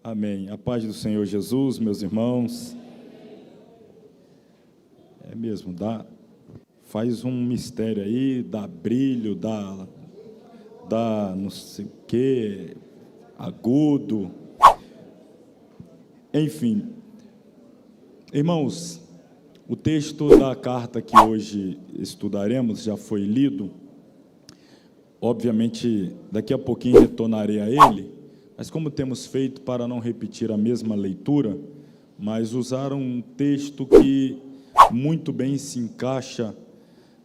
Amém. A paz do Senhor Jesus, meus irmãos. É mesmo, faz um mistério aí, dá brilho, dá não sei o que, agudo. Enfim, irmãos, o texto da carta que hoje estudaremos já foi lido. Obviamente, daqui a pouquinho retornarei a ele, mas como temos feito para não repetir a mesma leitura, mas usar um texto que muito bem se encaixa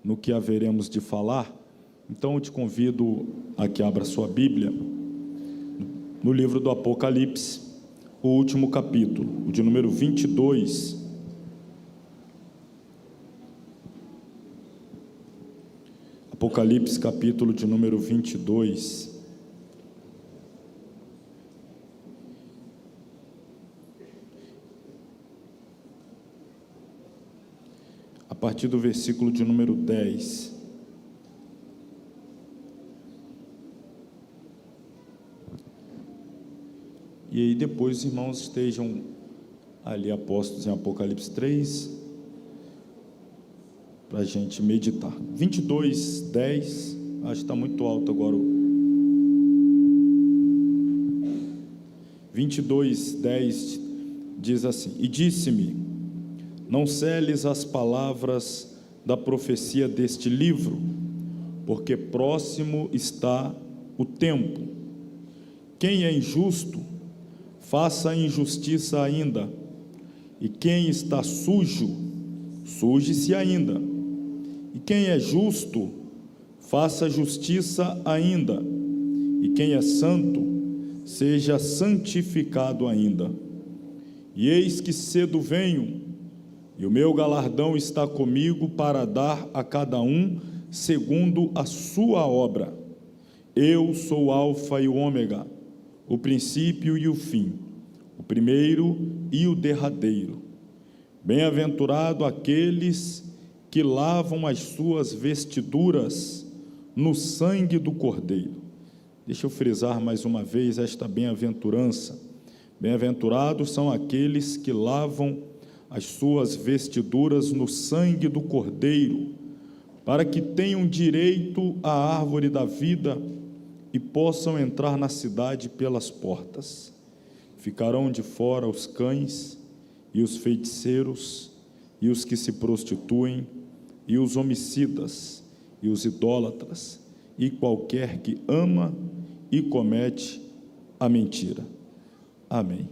no que haveremos de falar, então eu te convido a que abra sua Bíblia no livro do Apocalipse, o último capítulo, o de número 22. Apocalipse, capítulo de número 22. A partir do versículo de número 10. E aí depois os irmãos estejam ali apostos em Apocalipse 3, para a gente meditar. 22, 10, acho que está muito alto agora. 22, 10 diz assim: E disse-me, não seles as palavras da profecia deste livro, porque próximo está o tempo. Quem é injusto, faça a injustiça ainda, e quem está sujo, suje-se ainda. E quem é justo, faça justiça ainda, e quem é santo, seja santificado ainda. E eis que cedo venho, e o meu galardão está comigo para dar a cada um segundo a sua obra. Eu sou o Alfa e o Ômega, o princípio e o fim, o primeiro e o derradeiro. Bem-aventurado aqueles que lavam as suas vestiduras no sangue do Cordeiro. Deixa eu frisar mais uma vez esta bem-aventurança. Bem-aventurados são aqueles que lavam as suas vestiduras no sangue do Cordeiro, para que tenham direito à árvore da vida e possam entrar na cidade pelas portas. Ficarão de fora os cães e os feiticeiros e os que se prostituem e os homicidas e os idólatras e qualquer que ama e comete a mentira. Amém.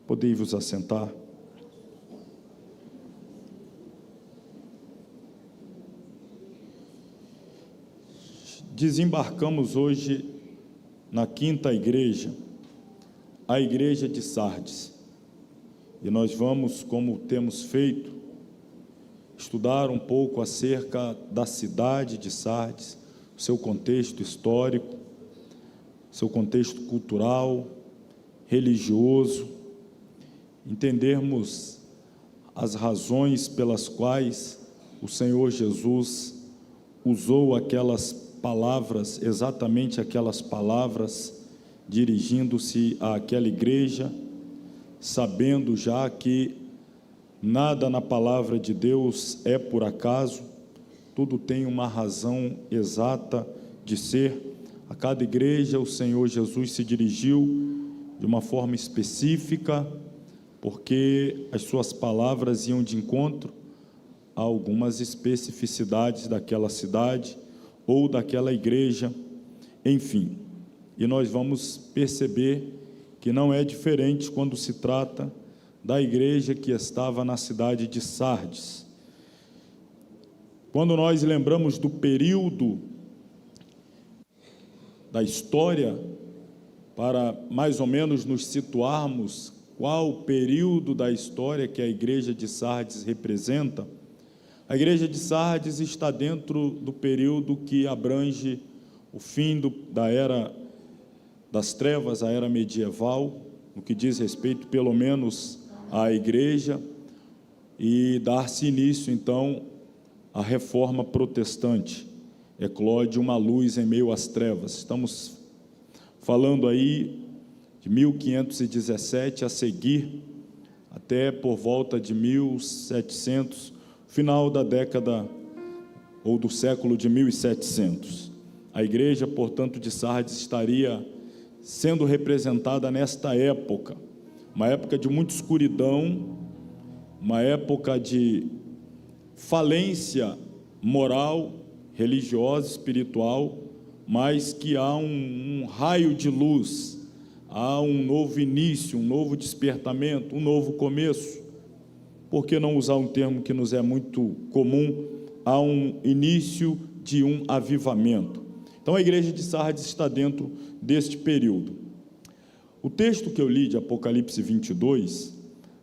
Podei-vos assentar. Desembarcamos hoje na quinta igreja, a igreja de Sardes, e nós vamos, como temos feito, estudar um pouco acerca da cidade de Sardes, seu contexto histórico, seu contexto cultural, religioso, entendermos as razões pelas quais o Senhor Jesus usou aquelas palavras, exatamente aquelas palavras, dirigindo-se àquela igreja, sabendo já que nada na palavra de Deus é por acaso, tudo tem uma razão exata de ser. A cada igreja o Senhor Jesus se dirigiu de uma forma específica, porque as suas palavras iam de encontro a algumas especificidades daquela cidade ou daquela igreja, enfim. E nós vamos perceber que não é diferente quando se trata da igreja que estava na cidade de Sardes. Quando nós lembramos do período da história, para mais ou menos nos situarmos qual o período da história que a igreja de Sardes representa, a igreja de Sardes está dentro do período que abrange o fim da era das trevas, a era medieval, no que diz respeito pelo menos à igreja, e dar-se início então à reforma protestante. Eclode uma luz em meio às trevas. Estamos falando aí de 1517 a seguir, até por volta de 1700, final da década ou do século de 1700. A igreja, portanto, de Sardes estaria sendo representada nesta época, uma época de muita escuridão, uma época de falência moral, religiosa, espiritual, mas que há um raio de luz, há um novo início, um novo despertamento, um novo começo. Por que não usar um termo que nos é muito comum? Há um início de um avivamento. Então a igreja de Sardes está dentro deste período. O texto que eu li de Apocalipse 22,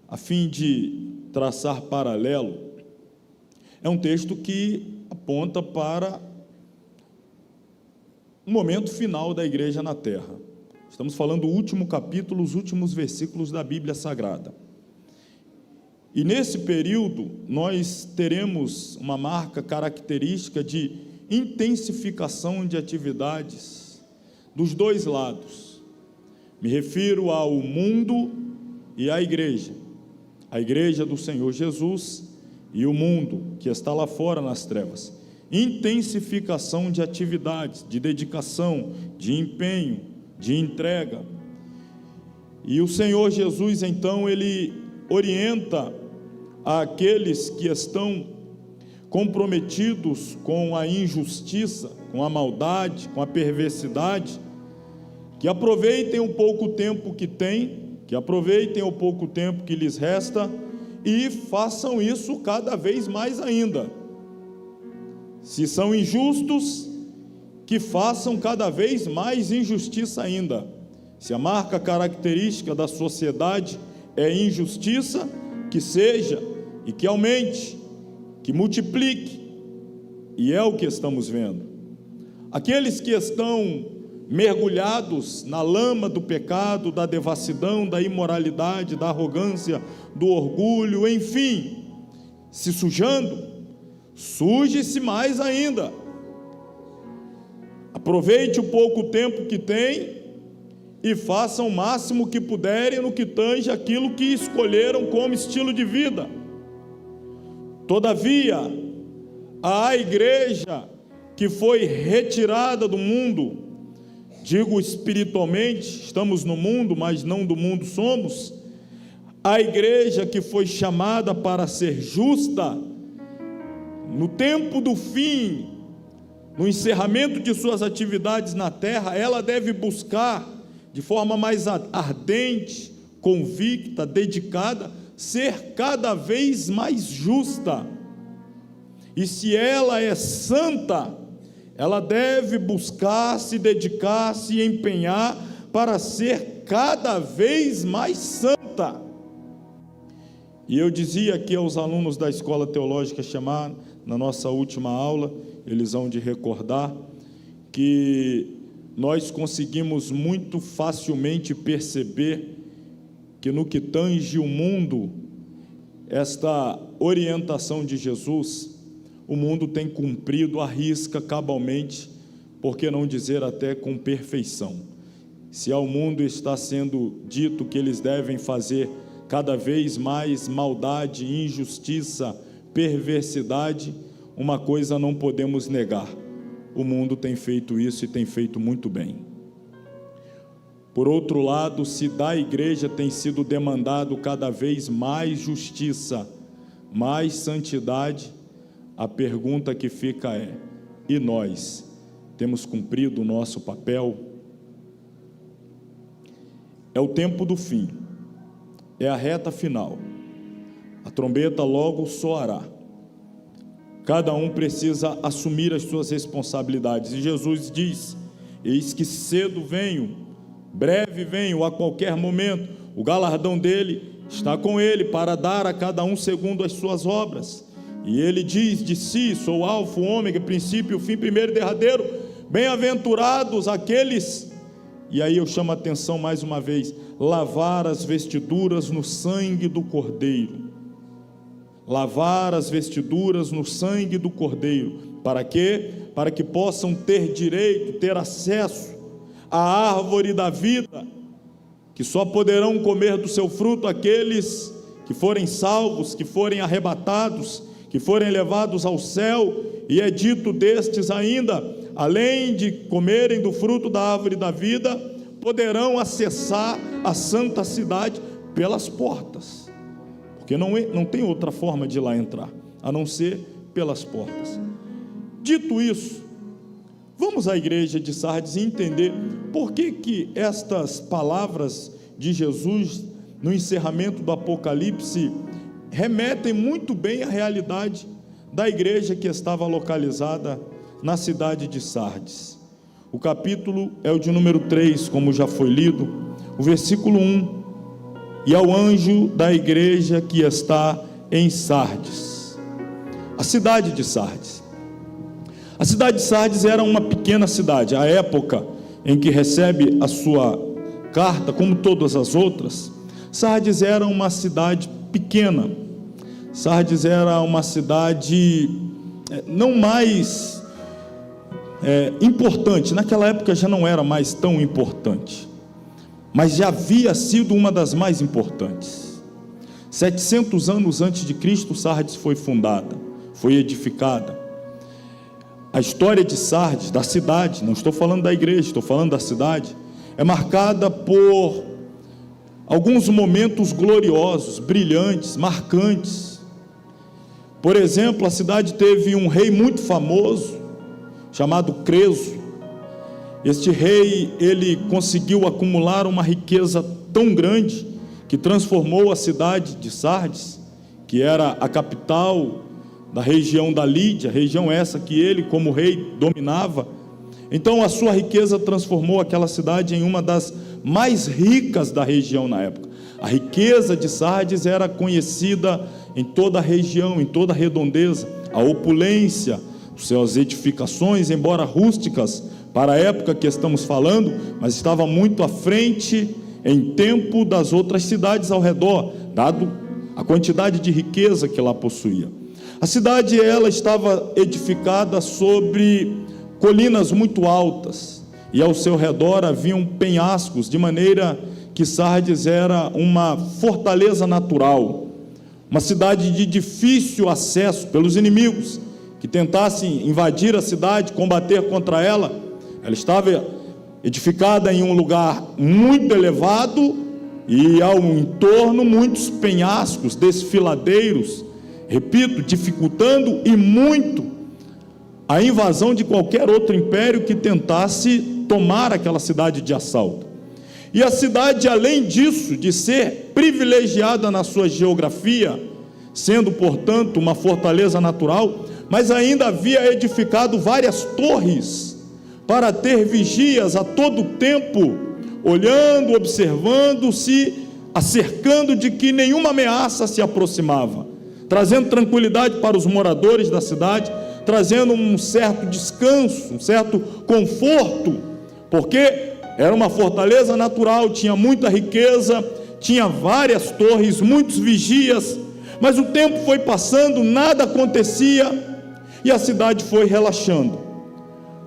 a fim de traçar paralelo, é um texto que aponta para o momento final da igreja na terra. Estamos falando do último capítulo, os últimos versículos da Bíblia Sagrada. E nesse período, nós teremos uma marca característica de intensificação de atividades dos dois lados. Me refiro ao mundo e à igreja. A igreja do Senhor Jesus e o mundo que está lá fora nas trevas. Intensificação de atividades, de dedicação, de empenho, de entrega. E o Senhor Jesus, então, ele orienta aqueles que estão comprometidos com a injustiça, com a maldade, com a perversidade, que aproveitem o pouco tempo que têm, que aproveitem o pouco tempo que lhes resta e façam isso cada vez mais ainda. Se são injustos, que façam cada vez mais injustiça ainda. Se a marca característica da sociedade é injustiça, que seja e que aumente, que multiplique, e é o que estamos vendo. Aqueles que estão mergulhados na lama do pecado, da devassidão, da imoralidade, da arrogância, do orgulho, enfim, se sujando, suje-se mais ainda. Aproveite o pouco tempo que tem e façam o máximo que puderem no que tange aquilo que escolheram como estilo de vida. Todavia, a igreja que foi retirada do mundo, digo espiritualmente, estamos no mundo, mas não do mundo somos, a igreja que foi chamada para ser justa, no tempo do fim, no encerramento de suas atividades na terra, ela deve buscar, de forma mais ardente, convicta, dedicada, ser cada vez mais justa. E se ela é santa, ela deve buscar, se dedicar, se empenhar para ser cada vez mais santa. E eu dizia aqui aos alunos da Escola Teológica Chamar, na nossa última aula, eles vão de recordar, que nós conseguimos muito facilmente perceber que no que tange o mundo, esta orientação de Jesus, o mundo tem cumprido à risca cabalmente, por que não dizer até com perfeição. Se ao mundo está sendo dito que eles devem fazer cada vez mais maldade, injustiça, perversidade, uma coisa não podemos negar: o mundo tem feito isso e tem feito muito bem. Por outro lado, se da igreja tem sido demandado cada vez mais justiça, mais santidade, a pergunta que fica é: e nós temos cumprido o nosso papel? É o tempo do fim, é a reta final, a trombeta logo soará. Cada um precisa assumir as suas responsabilidades, e Jesus diz: eis que cedo venho, breve venho, a qualquer momento, o galardão dele está com ele, para dar a cada um segundo as suas obras. E ele diz de si: sou o alfa, o ômega, princípio, o fim, primeiro e derradeiro. Bem-aventurados aqueles, e aí eu chamo a atenção mais uma vez, lavar as vestiduras no sangue do Cordeiro. Lavar as vestiduras no sangue do Cordeiro. Para quê? Para que possam ter direito, ter acesso à árvore da vida, que só poderão comer do seu fruto aqueles que forem salvos, que forem arrebatados, que forem levados ao céu, e é dito destes ainda, além de comerem do fruto da árvore da vida, poderão acessar a santa cidade pelas portas, porque não tem outra forma de lá entrar, a não ser pelas portas. Dito isso, vamos à igreja de Sardes entender por que estas palavras de Jesus no encerramento do Apocalipse remetem muito bem à realidade da igreja que estava localizada na cidade de Sardes. O capítulo é o de número 3, como já foi lido, o versículo 1, e ao anjo da igreja que está em Sardes. A cidade de Sardes. A cidade de Sardes era uma pequena cidade. A época em que recebe a sua carta, como todas as outras, Sardes era uma cidade pequena. Sardes era uma cidade não mais importante. Naquela época já não era mais tão importante, mas já havia sido uma das mais importantes. 700 anos antes de Cristo, Sardes foi fundada, foi edificada. A história de Sardes, da cidade, não estou falando da igreja, estou falando da cidade, é marcada por alguns momentos gloriosos, brilhantes, marcantes. Por exemplo, a cidade teve um rei muito famoso, chamado Creso. Este rei, ele conseguiu acumular uma riqueza tão grande, que transformou a cidade de Sardes, que era a capital da região da Lídia, região essa que ele, como rei, dominava. Então a sua riqueza transformou aquela cidade em uma das mais ricas da região na época. A riqueza de Sardes era conhecida em toda a região, em toda a redondeza. A opulência, suas edificações, embora rústicas para a época que estamos falando, mas estava muito à frente em tempo das outras cidades ao redor, dado a quantidade de riqueza que lá possuía. A cidade, ela estava edificada sobre colinas muito altas, e ao seu redor haviam penhascos, de maneira que Sardes era uma fortaleza natural, uma cidade de difícil acesso pelos inimigos que tentassem invadir a cidade, combater contra ela. Ela estava edificada em um lugar muito elevado e ao entorno muitos penhascos, desfiladeiros, repito, dificultando e muito a invasão de qualquer outro império que tentasse tomar aquela cidade de assalto. E a cidade, além disso, de ser privilegiada na sua geografia, sendo, portanto, uma fortaleza natural, mas ainda havia edificado várias torres para ter vigias a todo tempo, olhando, observando, se acercando de que nenhuma ameaça se aproximava, trazendo tranquilidade para os moradores da cidade, trazendo um certo descanso, um certo conforto, porque era uma fortaleza natural, tinha muita riqueza, tinha várias torres, muitos vigias, mas o tempo foi passando, nada acontecia, e a cidade foi relaxando,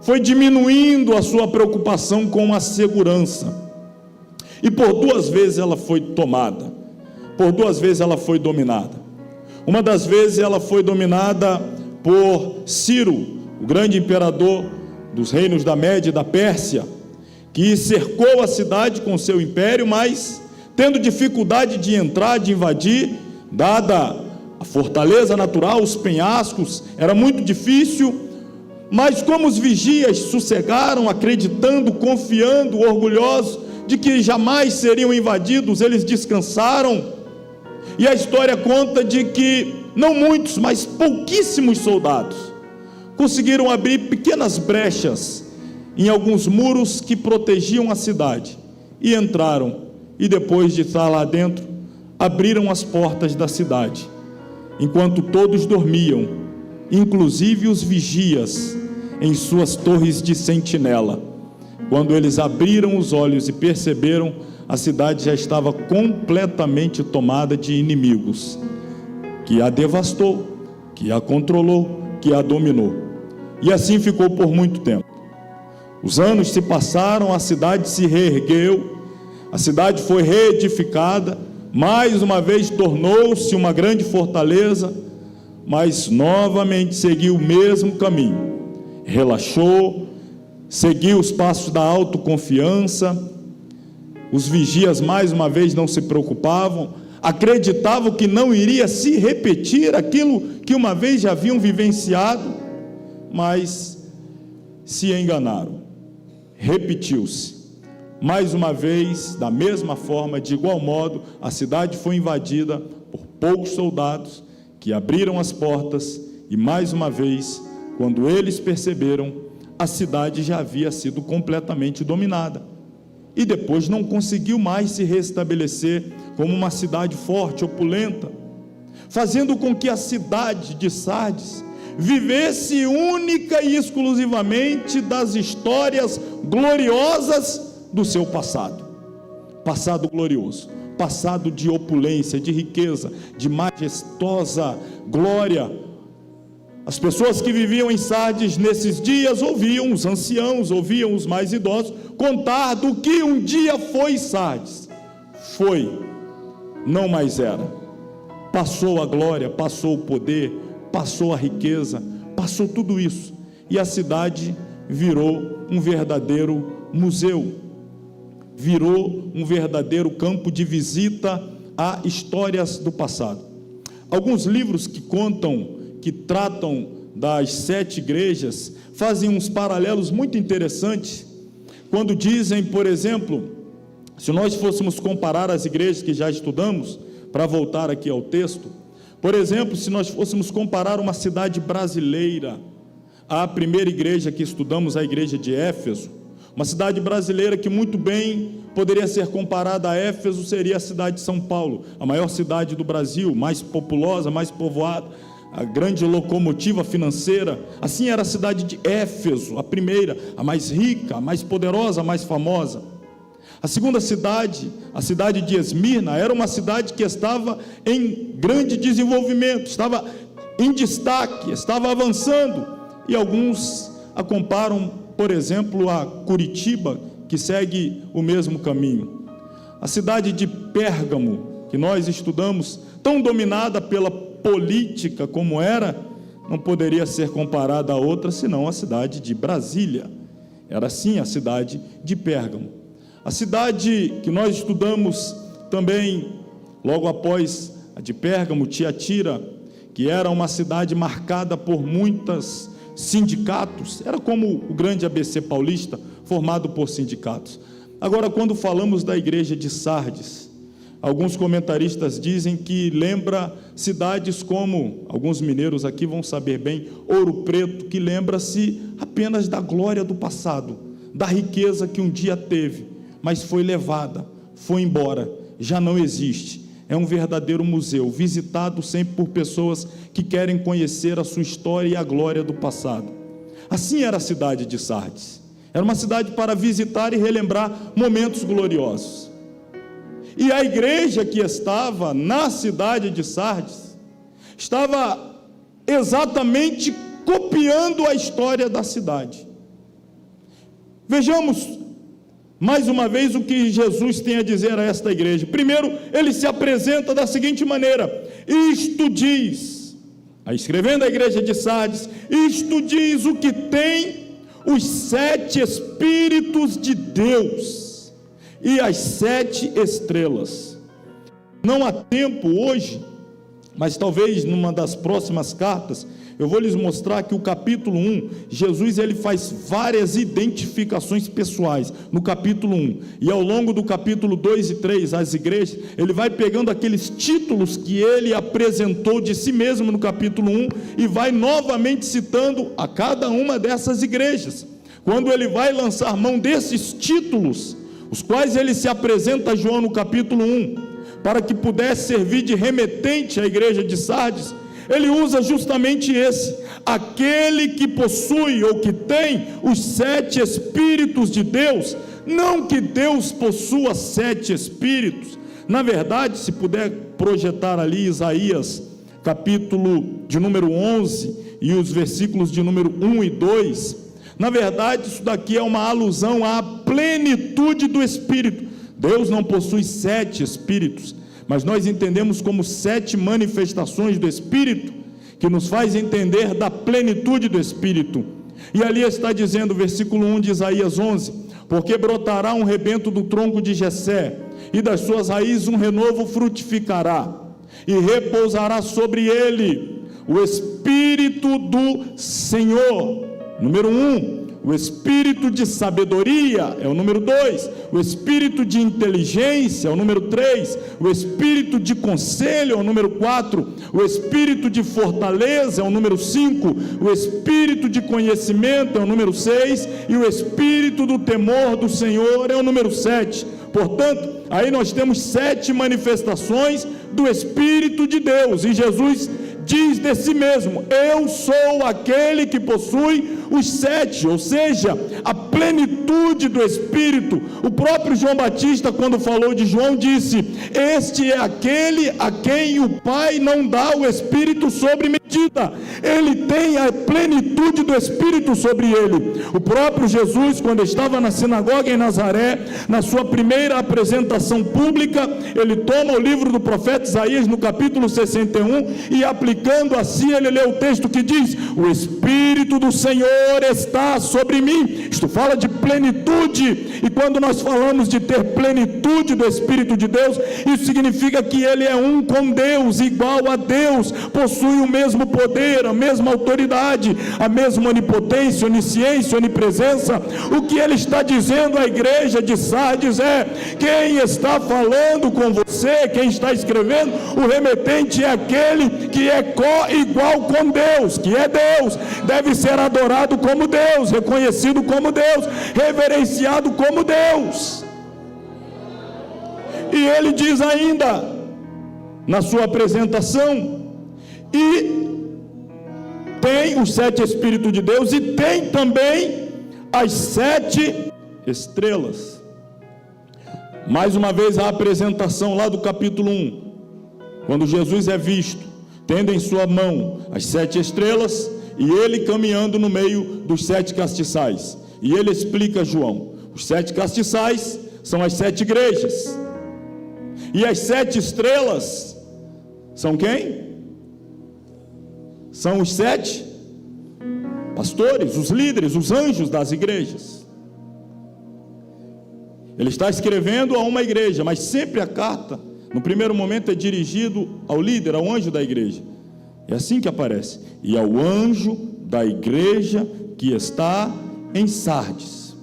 foi diminuindo a sua preocupação com a segurança, e por 2 vezes ela foi tomada, por 2 vezes ela foi dominada. Uma das vezes ela foi dominada por Ciro, o grande imperador dos reinos da Média e da Pérsia, que cercou a cidade com seu império, mas tendo dificuldade de entrar, de invadir, dada a fortaleza natural, os penhascos, era muito difícil, mas como os vigias sossegaram, acreditando, confiando, orgulhosos de que jamais seriam invadidos, eles descansaram. E a história conta de que não muitos, mas pouquíssimos soldados conseguiram abrir pequenas brechas em alguns muros que protegiam a cidade, e entraram, e depois de estar lá dentro, abriram as portas da cidade, enquanto todos dormiam, inclusive os vigias em suas torres de sentinela. Quando eles abriram os olhos e perceberam, a cidade já estava completamente tomada de inimigos, que a devastou, que a controlou, que a dominou. E assim ficou por muito tempo. Os anos se passaram, a cidade se reergueu, A cidade foi reedificada, mais uma vez tornou-se uma grande fortaleza, mas novamente seguiu o mesmo caminho. Relaxou, seguiu os passos da autoconfiança. Os vigias mais uma vez não se preocupavam, acreditavam que não iria se repetir aquilo que uma vez já haviam vivenciado, mas se enganaram. Repetiu-se. Mais uma vez, da mesma forma, de igual modo, a cidade foi invadida por poucos soldados que abriram as portas e, mais uma vez, quando eles perceberam, a cidade já havia sido completamente dominada. E depois não conseguiu mais se restabelecer como uma cidade forte, opulenta, fazendo com que a cidade de Sardes vivesse única e exclusivamente das histórias gloriosas do seu passado. Passado glorioso, passado de opulência, de riqueza, de majestosa glória. As pessoas que viviam em Sardes nesses dias ouviam os anciãos, ouviam os mais idosos contar do que um dia foi Sardes. Foi, não mais era. Passou a glória, passou o poder, passou a riqueza, passou tudo isso. E a cidade virou um verdadeiro museu, virou um verdadeiro campo de visita a histórias do passado. Alguns livros que tratam das 7 igrejas, fazem uns paralelos muito interessantes, quando dizem, por exemplo, se nós fôssemos comparar as igrejas que já estudamos, para voltar aqui ao texto, por exemplo, se nós fôssemos comparar uma cidade brasileira, à primeira igreja que estudamos, a igreja de Éfeso, uma cidade brasileira que muito bem poderia ser comparada a Éfeso, seria a cidade de São Paulo, a maior cidade do Brasil, mais populosa, mais povoada, a grande locomotiva financeira. Assim era a cidade de Éfeso, a primeira, a mais rica, a mais poderosa, a mais famosa. A segunda cidade, a cidade de Esmirna, era uma cidade que estava em grande desenvolvimento, estava em destaque, estava avançando, e alguns a comparam, por exemplo, a Curitiba, que segue o mesmo caminho. A cidade de Pérgamo, que nós estudamos, tão dominada pela política como era, não poderia ser comparada a outra, senão a cidade de Brasília. Era sim a cidade de Pérgamo. A cidade que nós estudamos também, logo após a de Pérgamo, Tiatira, que era uma cidade marcada por muitos sindicatos, era como o grande ABC paulista, formado por sindicatos. Agora, quando falamos da igreja de Sardes, alguns comentaristas dizem que lembra cidades como, alguns mineiros aqui vão saber bem, Ouro Preto, que lembra-se apenas da glória do passado, da riqueza que um dia teve, mas foi levada, foi embora, já não existe. É um verdadeiro museu, visitado sempre por pessoas que querem conhecer a sua história e a glória do passado. Assim era a cidade de Sardes. Era uma cidade para visitar e relembrar momentos gloriosos. E a igreja que estava na cidade de Sardes estava exatamente copiando a história da cidade. Vejamos mais uma vez o que Jesus tem a dizer a esta igreja. Primeiro, ele se apresenta da seguinte maneira: isto diz, escrevendo a igreja de Sardes, isto diz o que tem os 7 Espíritos de Deus e as 7 estrelas. Não há tempo hoje, mas talvez numa das próximas cartas, eu vou lhes mostrar que o capítulo 1, Jesus ele faz várias identificações pessoais no capítulo 1, e ao longo do capítulo 2 e 3, as igrejas, ele vai pegando aqueles títulos que ele apresentou de si mesmo no capítulo 1, e vai novamente citando a cada uma dessas igrejas. Quando ele vai lançar mão desses títulos, os quais ele se apresenta a João no capítulo 1, para que pudesse servir de remetente à igreja de Sardes, ele usa justamente esse: aquele que possui ou que tem os 7 Espíritos de Deus. Não que Deus possua 7 Espíritos. Na verdade, se puder projetar ali Isaías, capítulo de número 11, e os versículos de número 1 e 2, na verdade, isso daqui é uma alusão à plenitude do Espírito. Deus não possui 7 espíritos, mas nós entendemos como 7 manifestações do Espírito, que nos faz entender da plenitude do Espírito. E ali está dizendo, versículo 1 de Isaías 11: porque brotará um rebento do tronco de Jessé, e das suas raízes um renovo frutificará, e repousará sobre ele o Espírito do Senhor. Número 1, o Espírito de sabedoria, é o número 2, o Espírito de inteligência, é o número 3, o Espírito de conselho, é o número 4, o Espírito de fortaleza, é o número 5, o Espírito de conhecimento, é o número 6, e o Espírito do temor do Senhor, é o número 7. Portanto, aí nós temos 7 manifestações do Espírito de Deus, e Jesus diz de si mesmo: eu sou aquele que possui os 7, ou seja, a plenitude do Espírito. O próprio João Batista, quando falou de João, disse: este é aquele a quem o Pai não dá o Espírito sobre medida, ele tem a plenitude do Espírito sobre ele. O próprio Jesus, quando estava na sinagoga em Nazaré, na sua primeira apresentação pública, ele toma o livro do profeta Isaías no capítulo 61 e, aplicando assim, ele lê o texto que diz: o Espírito do Senhor está sobre mim. Isto fala de plenitude, e quando nós falamos de ter plenitude do Espírito de Deus, isso significa que ele é um com Deus, igual a Deus, possui o mesmo poder, a mesma autoridade, a mesma onipotência, onisciência, onipresença. O que ele está dizendo à igreja de Sardes é: quem está falando com você, quem está escrevendo, o remetente é aquele que é igual com Deus, que é Deus, deve ser adorado como Deus, reconhecido como Deus, reverenciado como Deus. E ele diz ainda na sua apresentação: e tem os 7 Espíritos de Deus, e tem também as 7 estrelas. Mais uma vez a apresentação lá do capítulo 1, quando Jesus é visto tendo em sua mão as 7 estrelas, e ele caminhando no meio dos 7 castiçais. E ele explica a João: os 7 castiçais são as 7 igrejas, e as 7 estrelas são quem? São os 7 pastores, os líderes, os anjos das igrejas. Ele está escrevendo a uma igreja, mas sempre a carta, no primeiro momento, é dirigido ao líder, ao anjo da igreja. É assim que aparece: e ao anjo da igreja que está em Sardes.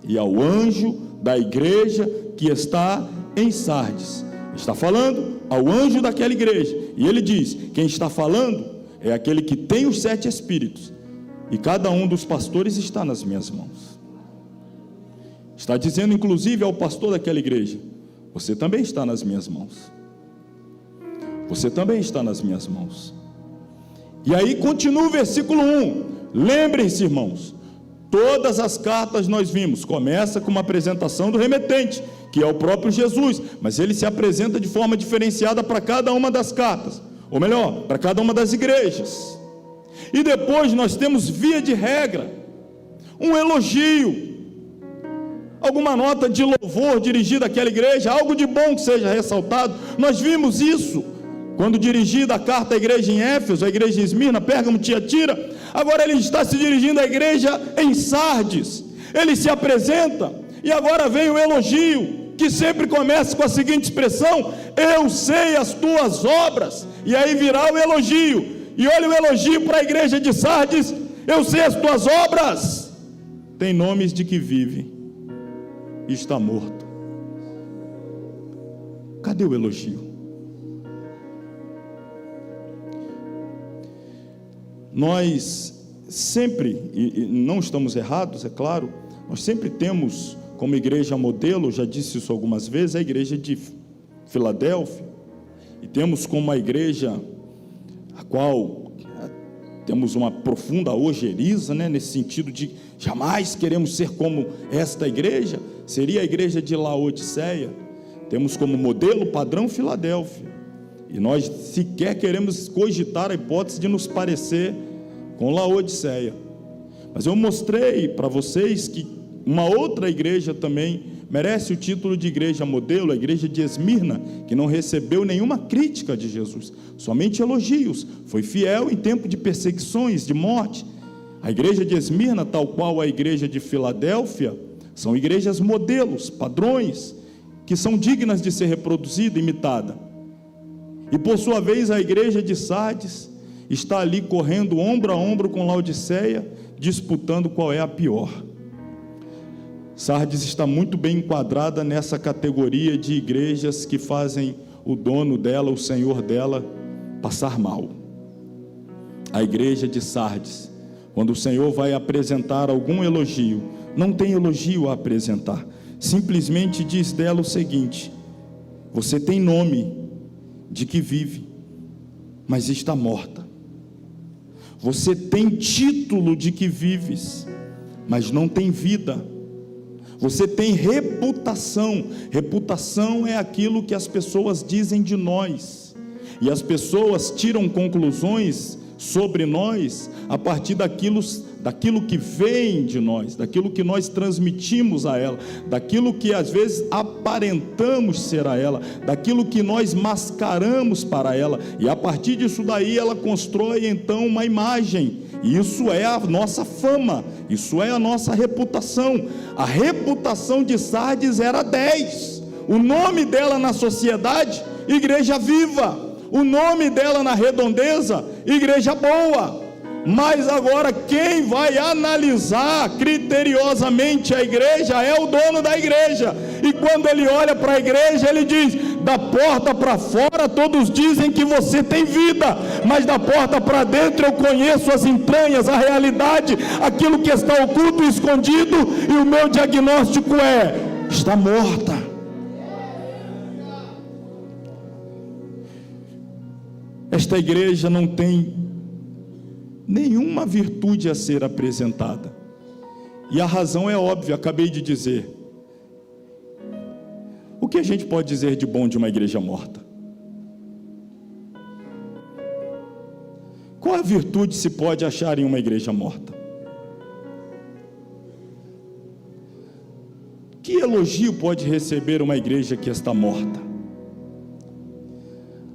E ao anjo da igreja que está em Sardes. Está falando ao anjo daquela igreja. E ele diz: quem está falando é aquele que tem os 7 Espíritos, e cada um dos pastores está nas minhas mãos. Está dizendo inclusive ao pastor daquela igreja: você também está nas minhas mãos. Você também está nas minhas mãos. E aí continua o versículo 1. Lembrem-se, irmãos, todas as cartas nós vimos, começa com uma apresentação do remetente, que é o próprio Jesus, mas ele se apresenta de forma diferenciada para cada uma das cartas, ou melhor, para cada uma das igrejas. E depois nós temos, via de regra, um elogio, alguma nota de louvor dirigida àquela igreja, algo de bom que seja ressaltado. Nós vimos isso quando dirigida a carta à igreja em Éfeso, a igreja em Esmirna, Pérgamo, Tiatira. Agora ele está se dirigindo à igreja em Sardes. Ele se apresenta, e agora vem o elogio, que sempre começa com a seguinte expressão: eu sei as tuas obras. E aí virá o elogio, e olha o elogio para a igreja de Sardes: eu sei as tuas obras. Tem nomes de que vive e está morto. Cadê o elogio? Nós sempre, e não estamos errados, é claro, nós sempre temos como igreja modelo, já disse isso algumas vezes, a igreja de Filadélfia, e temos como a igreja a qual temos uma profunda ojeriza, nesse sentido de jamais queremos ser como esta igreja, seria a igreja de Laodiceia. Temos como modelo padrão Filadélfia, e nós sequer queremos cogitar a hipótese de nos parecer com Laodiceia. Mas eu mostrei para vocês que uma outra igreja também merece o título de igreja modelo, a igreja de Esmirna, que não recebeu nenhuma crítica de Jesus, somente elogios, foi fiel em tempo de perseguições, de morte. A igreja de Esmirna, tal qual a igreja de Filadélfia, são igrejas modelos, padrões, que são dignas de ser reproduzida, imitada. E por sua vez a igreja de Sardes está ali correndo ombro a ombro com Laodiceia, disputando qual é a pior. Sardes está muito bem enquadrada nessa categoria de igrejas que fazem o dono dela, o senhor dela, passar mal. A igreja de Sardes, quando o Senhor vai apresentar algum elogio, não tem elogio a apresentar, simplesmente diz dela o seguinte: você tem nome de que vive, mas está morta. Você tem título de que vives, mas não tem vida. Você tem reputação. Reputação é aquilo que as pessoas dizem de nós, e as pessoas tiram conclusões sobre nós a partir daquilo que vem de nós, daquilo que nós transmitimos a ela, daquilo que às vezes aparentamos ser a ela, daquilo que nós mascaramos para ela, e a partir disso daí ela constrói então uma imagem. Isso é a nossa fama, isso é a nossa reputação. A reputação de Sardes era 10, o nome dela na sociedade, igreja viva. O nome dela na redondeza, igreja boa. Mas agora quem vai analisar criteriosamente a igreja é o dono da igreja. E quando ele olha para a igreja, ele diz: da porta para fora todos dizem que você tem vida, mas da porta para dentro eu conheço as entranhas, a realidade, aquilo que está oculto e escondido, e o meu diagnóstico é: está morta. Esta igreja não tem nenhuma virtude a ser apresentada, e a razão é óbvia, acabei de dizer. O que a gente pode dizer de bom de uma igreja morta? Qual a virtude se pode achar em uma igreja morta? Que elogio pode receber uma igreja que está morta?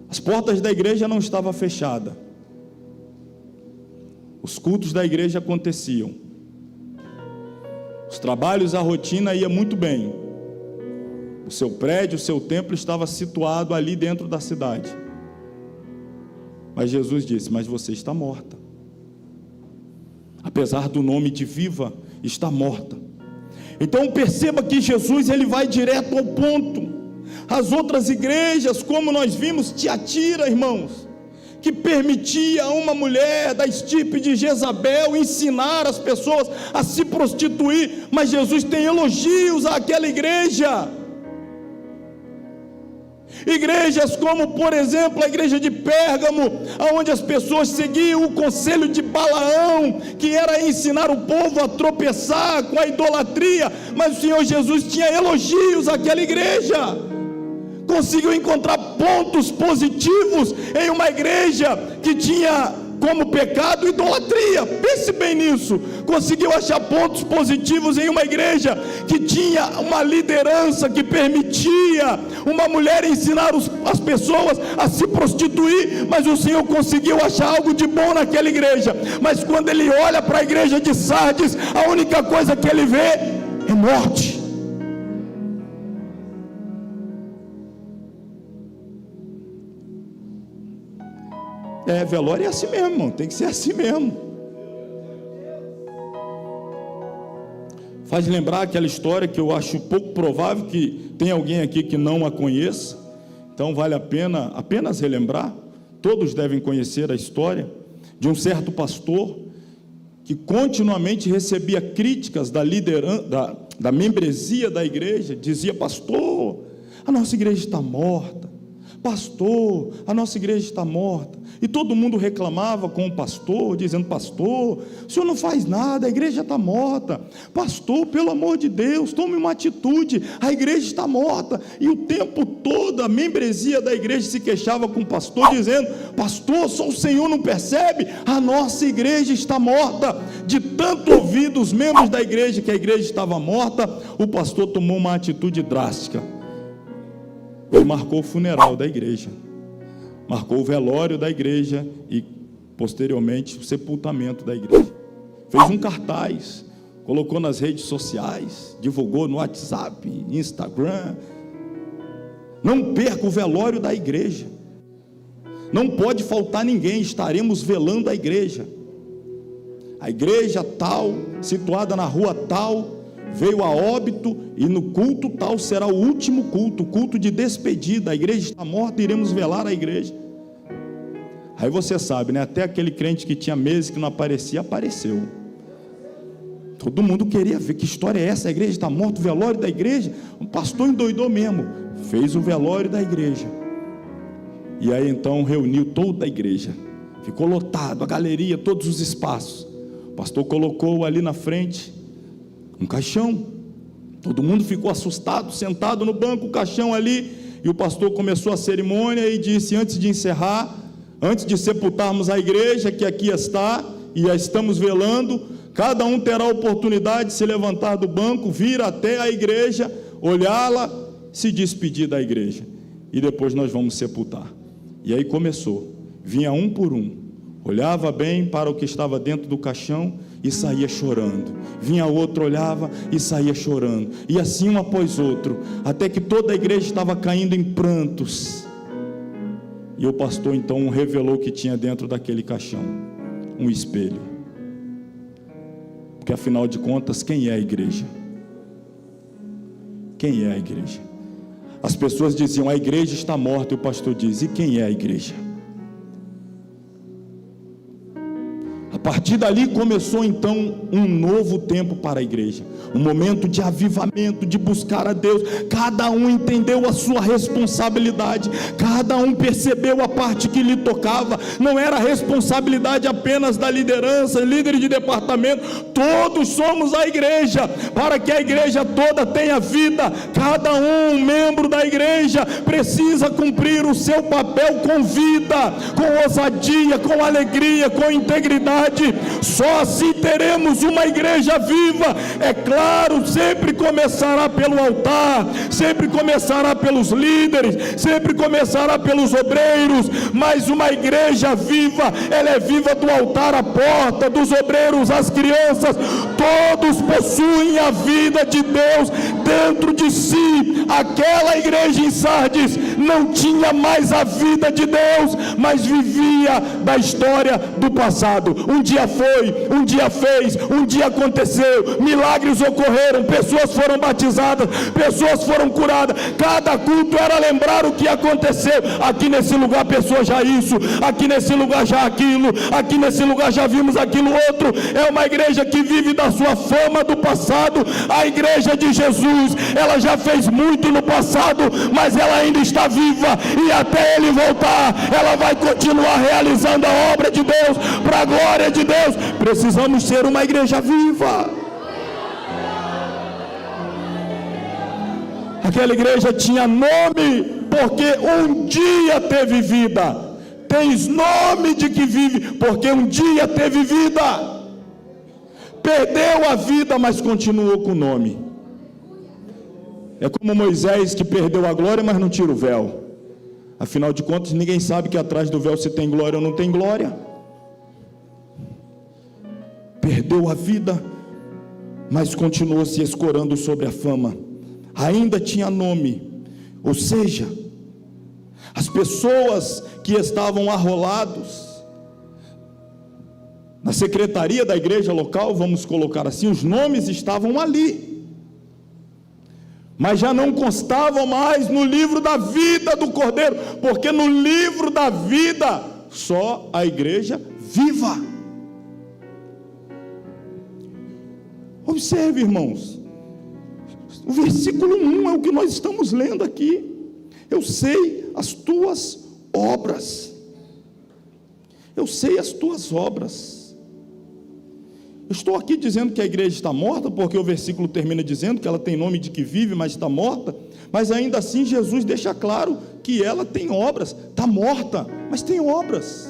As portas da igreja não estavam fechadas, os cultos da igreja aconteciam, os trabalhos, a rotina ia muito bem, o seu prédio, o seu templo estava situado ali dentro da cidade, mas Jesus disse: mas você está morta, apesar do nome de viva, está morta. Então perceba que Jesus, ele vai direto ao ponto. As outras igrejas, como nós vimos, Tiatira, irmãos, que permitia a uma mulher da estirpe de Jezabel ensinar as pessoas a se prostituir, mas Jesus tem elogios àquela igreja. Igrejas como, por exemplo, a igreja de Pérgamo, onde as pessoas seguiam o conselho de Balaão, que era ensinar o povo a tropeçar com a idolatria, mas o Senhor Jesus tinha elogios àquela igreja. Conseguiu encontrar pontos positivos em uma igreja que tinha como pecado idolatria. Pense bem nisso. Conseguiu achar pontos positivos em uma igreja que tinha uma liderança que permitia uma mulher ensinar as pessoas a se prostituir, mas o Senhor conseguiu achar algo de bom naquela igreja. Mas quando ele olha para a igreja de Sardes, a única coisa que ele vê é morte. Velório é assim mesmo, irmão, tem que ser assim mesmo. Faz lembrar aquela história que eu acho pouco provável que tem alguém aqui que não a conheça, então vale a pena apenas relembrar. Todos devem conhecer a história de um certo pastor que continuamente recebia críticas da liderança, da membresia da igreja. Dizia: pastor, a nossa igreja está morta, pastor, a nossa igreja está morta. E todo mundo reclamava com o pastor, dizendo: pastor, o senhor não faz nada, a igreja está morta. Pastor, pelo amor de Deus, tome uma atitude, a igreja está morta. E o tempo todo a membresia da igreja se queixava com o pastor, dizendo: pastor, só o senhor não percebe? A nossa igreja está morta. De tanto ouvir dos membros da igreja que a igreja estava morta, o pastor tomou uma atitude drástica. Ele marcou o funeral da igreja, marcou o velório da igreja e, posteriormente, o sepultamento da igreja. Fez um cartaz, colocou nas redes sociais, divulgou no WhatsApp, Instagram: não perca o velório da igreja, não pode faltar ninguém, estaremos velando a igreja. A igreja tal, situada na rua tal, veio a óbito, e no culto tal será o último culto, o culto de despedida. A igreja está morta, iremos velar a igreja. Aí você sabe, né? Até aquele crente que tinha meses que não aparecia, apareceu. Todo mundo queria ver: que história é essa? A igreja está morta, o velório da igreja. O pastor endoidou mesmo, fez o velório da igreja. E aí então reuniu toda a igreja, ficou lotado, a galeria, todos os espaços. O pastor colocou ali na frente um caixão. Todo mundo ficou assustado, sentado no banco, o caixão ali. E o pastor começou a cerimônia e disse: antes de encerrar, antes de sepultarmos a igreja que aqui está, e a estamos velando, cada um terá a oportunidade de se levantar do banco, vir até a igreja, olhá-la, se despedir da igreja, e depois nós vamos sepultar. E aí começou, vinha um por um, olhava bem para o que estava dentro do caixão e saía chorando. Vinha outro, olhava e saía chorando. E assim um após outro, até que toda a igreja estava caindo em prantos. E o pastor então revelou o que tinha dentro daquele caixão: um espelho. Porque afinal de contas, quem é a igreja? Quem é a igreja? As pessoas diziam: a igreja está morta. E o pastor diz: e quem é a igreja? A partir dali começou então um novo tempo para a igreja, um momento de avivamento, de buscar a Deus. Cada um entendeu a sua responsabilidade, cada um percebeu a parte que lhe tocava. Não era responsabilidade apenas da liderança, líder de departamento. Todos somos a igreja, para que a igreja toda tenha vida. Cada um membro da igreja precisa cumprir o seu papel com vida, com ousadia, com alegria, com integridade. Só assim teremos uma igreja viva. É claro, sempre começará pelo altar, sempre começará pelos líderes, sempre começará pelos obreiros, mas uma igreja viva, ela é viva do altar à porta, dos obreiros às crianças. Todos possuem a vida de Deus dentro de si. Aquela igreja em Sardes não tinha mais a vida de Deus, mas vivia da história do passado. Um dia foi, um dia fez, um dia aconteceu, milagres ocorreram, pessoas foram batizadas, pessoas foram curadas. Cada culto era lembrar o que aconteceu. Aqui nesse lugar pessoas já isso, aqui nesse lugar já aquilo, aqui nesse lugar já vimos aquilo outro. É uma igreja que vive da sua fama do passado. A igreja de Jesus, ela já fez muito no passado, mas ela ainda está viva, e até ele voltar, ela vai continuar realizando a obra de Deus, para a glória de Deus. Precisamos ser uma igreja viva. Aquela igreja tinha nome, porque um dia teve vida. Tens nome de que vive, porque um dia teve vida. Perdeu a vida, mas continuou com o nome. É como Moisés, que perdeu a glória, mas não tira o véu. Afinal de contas, ninguém sabe que atrás do véu se tem glória ou não tem glória. Perdeu a vida, mas continuou se escorando sobre a fama. Ainda tinha nome. Ou seja, as pessoas que estavam arrolados na secretaria da igreja local, vamos colocar assim, os nomes estavam ali, mas já não constavam mais no livro da vida do Cordeiro, porque no livro da vida só a igreja viva. Observe, irmãos, o versículo 1 é o que nós estamos lendo aqui. Eu sei as tuas obras. Eu sei as tuas obras. Eu estou aqui dizendo que a igreja está morta, porque o versículo termina dizendo que ela tem nome de que vive, mas está morta. Mas ainda assim Jesus deixa claro que ela tem obras. Está morta, mas tem obras.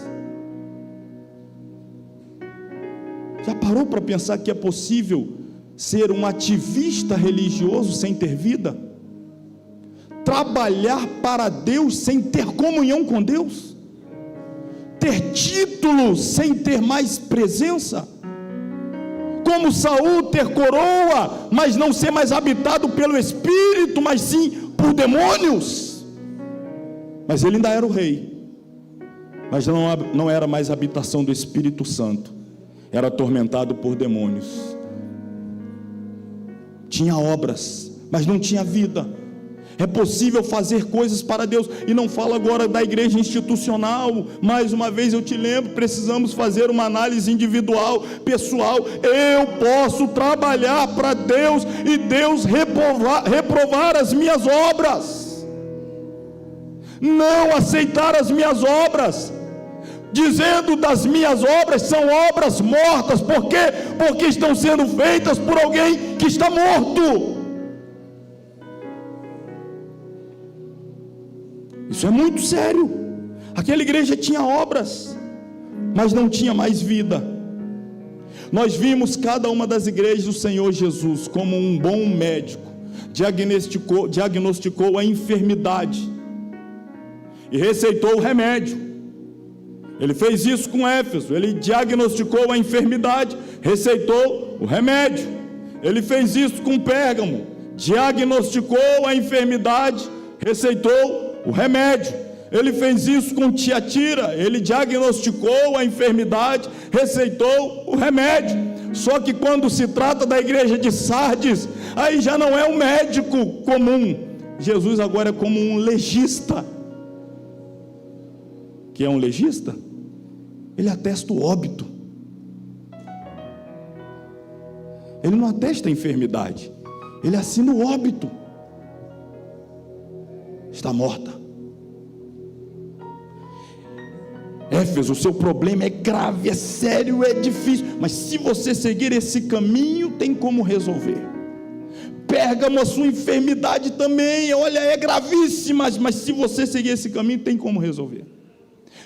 Já parou para pensar que é possível ser um ativista religioso sem ter vida? Trabalhar para Deus sem ter comunhão com Deus? Ter título sem ter mais presença? Como Saul ter coroa, mas não ser mais habitado pelo Espírito, mas sim por demônios? Mas ele ainda era o rei, mas não era mais habitação do Espírito Santo, era atormentado por demônios. Tinha obras, mas não tinha vida. É possível fazer coisas para Deus, e não falo agora da igreja institucional. Mais uma vez eu te lembro, precisamos fazer uma análise individual, pessoal. Eu posso trabalhar para Deus e Deus reprovar as minhas obras, não aceitar as minhas obras, dizendo das minhas obras são obras mortas. Por quê? Porque estão sendo feitas por alguém que está morto. Isso é muito sério. Aquela igreja tinha obras, mas não tinha mais vida. Nós vimos cada uma das igrejas do Senhor Jesus como um bom médico, diagnosticou a enfermidade e receitou o remédio. Ele fez isso com Éfeso, ele diagnosticou a enfermidade, receitou o remédio. Ele fez isso com Pérgamo, diagnosticou a enfermidade, receitou o remédio. Ele fez isso com Tiatira, ele diagnosticou a enfermidade, receitou o remédio. Só que quando se trata da igreja de Sardes, aí já não é um médico comum. Jesus agora é como um legista. Que é um legista? Ele atesta o óbito. Ele não atesta a enfermidade, ele assina o óbito. Está morta. Éfeso, o seu problema é grave, é sério, é difícil, mas se você seguir esse caminho, tem como resolver. Pérgamo, a sua enfermidade também, olha, é gravíssima, mas se você seguir esse caminho, tem como resolver.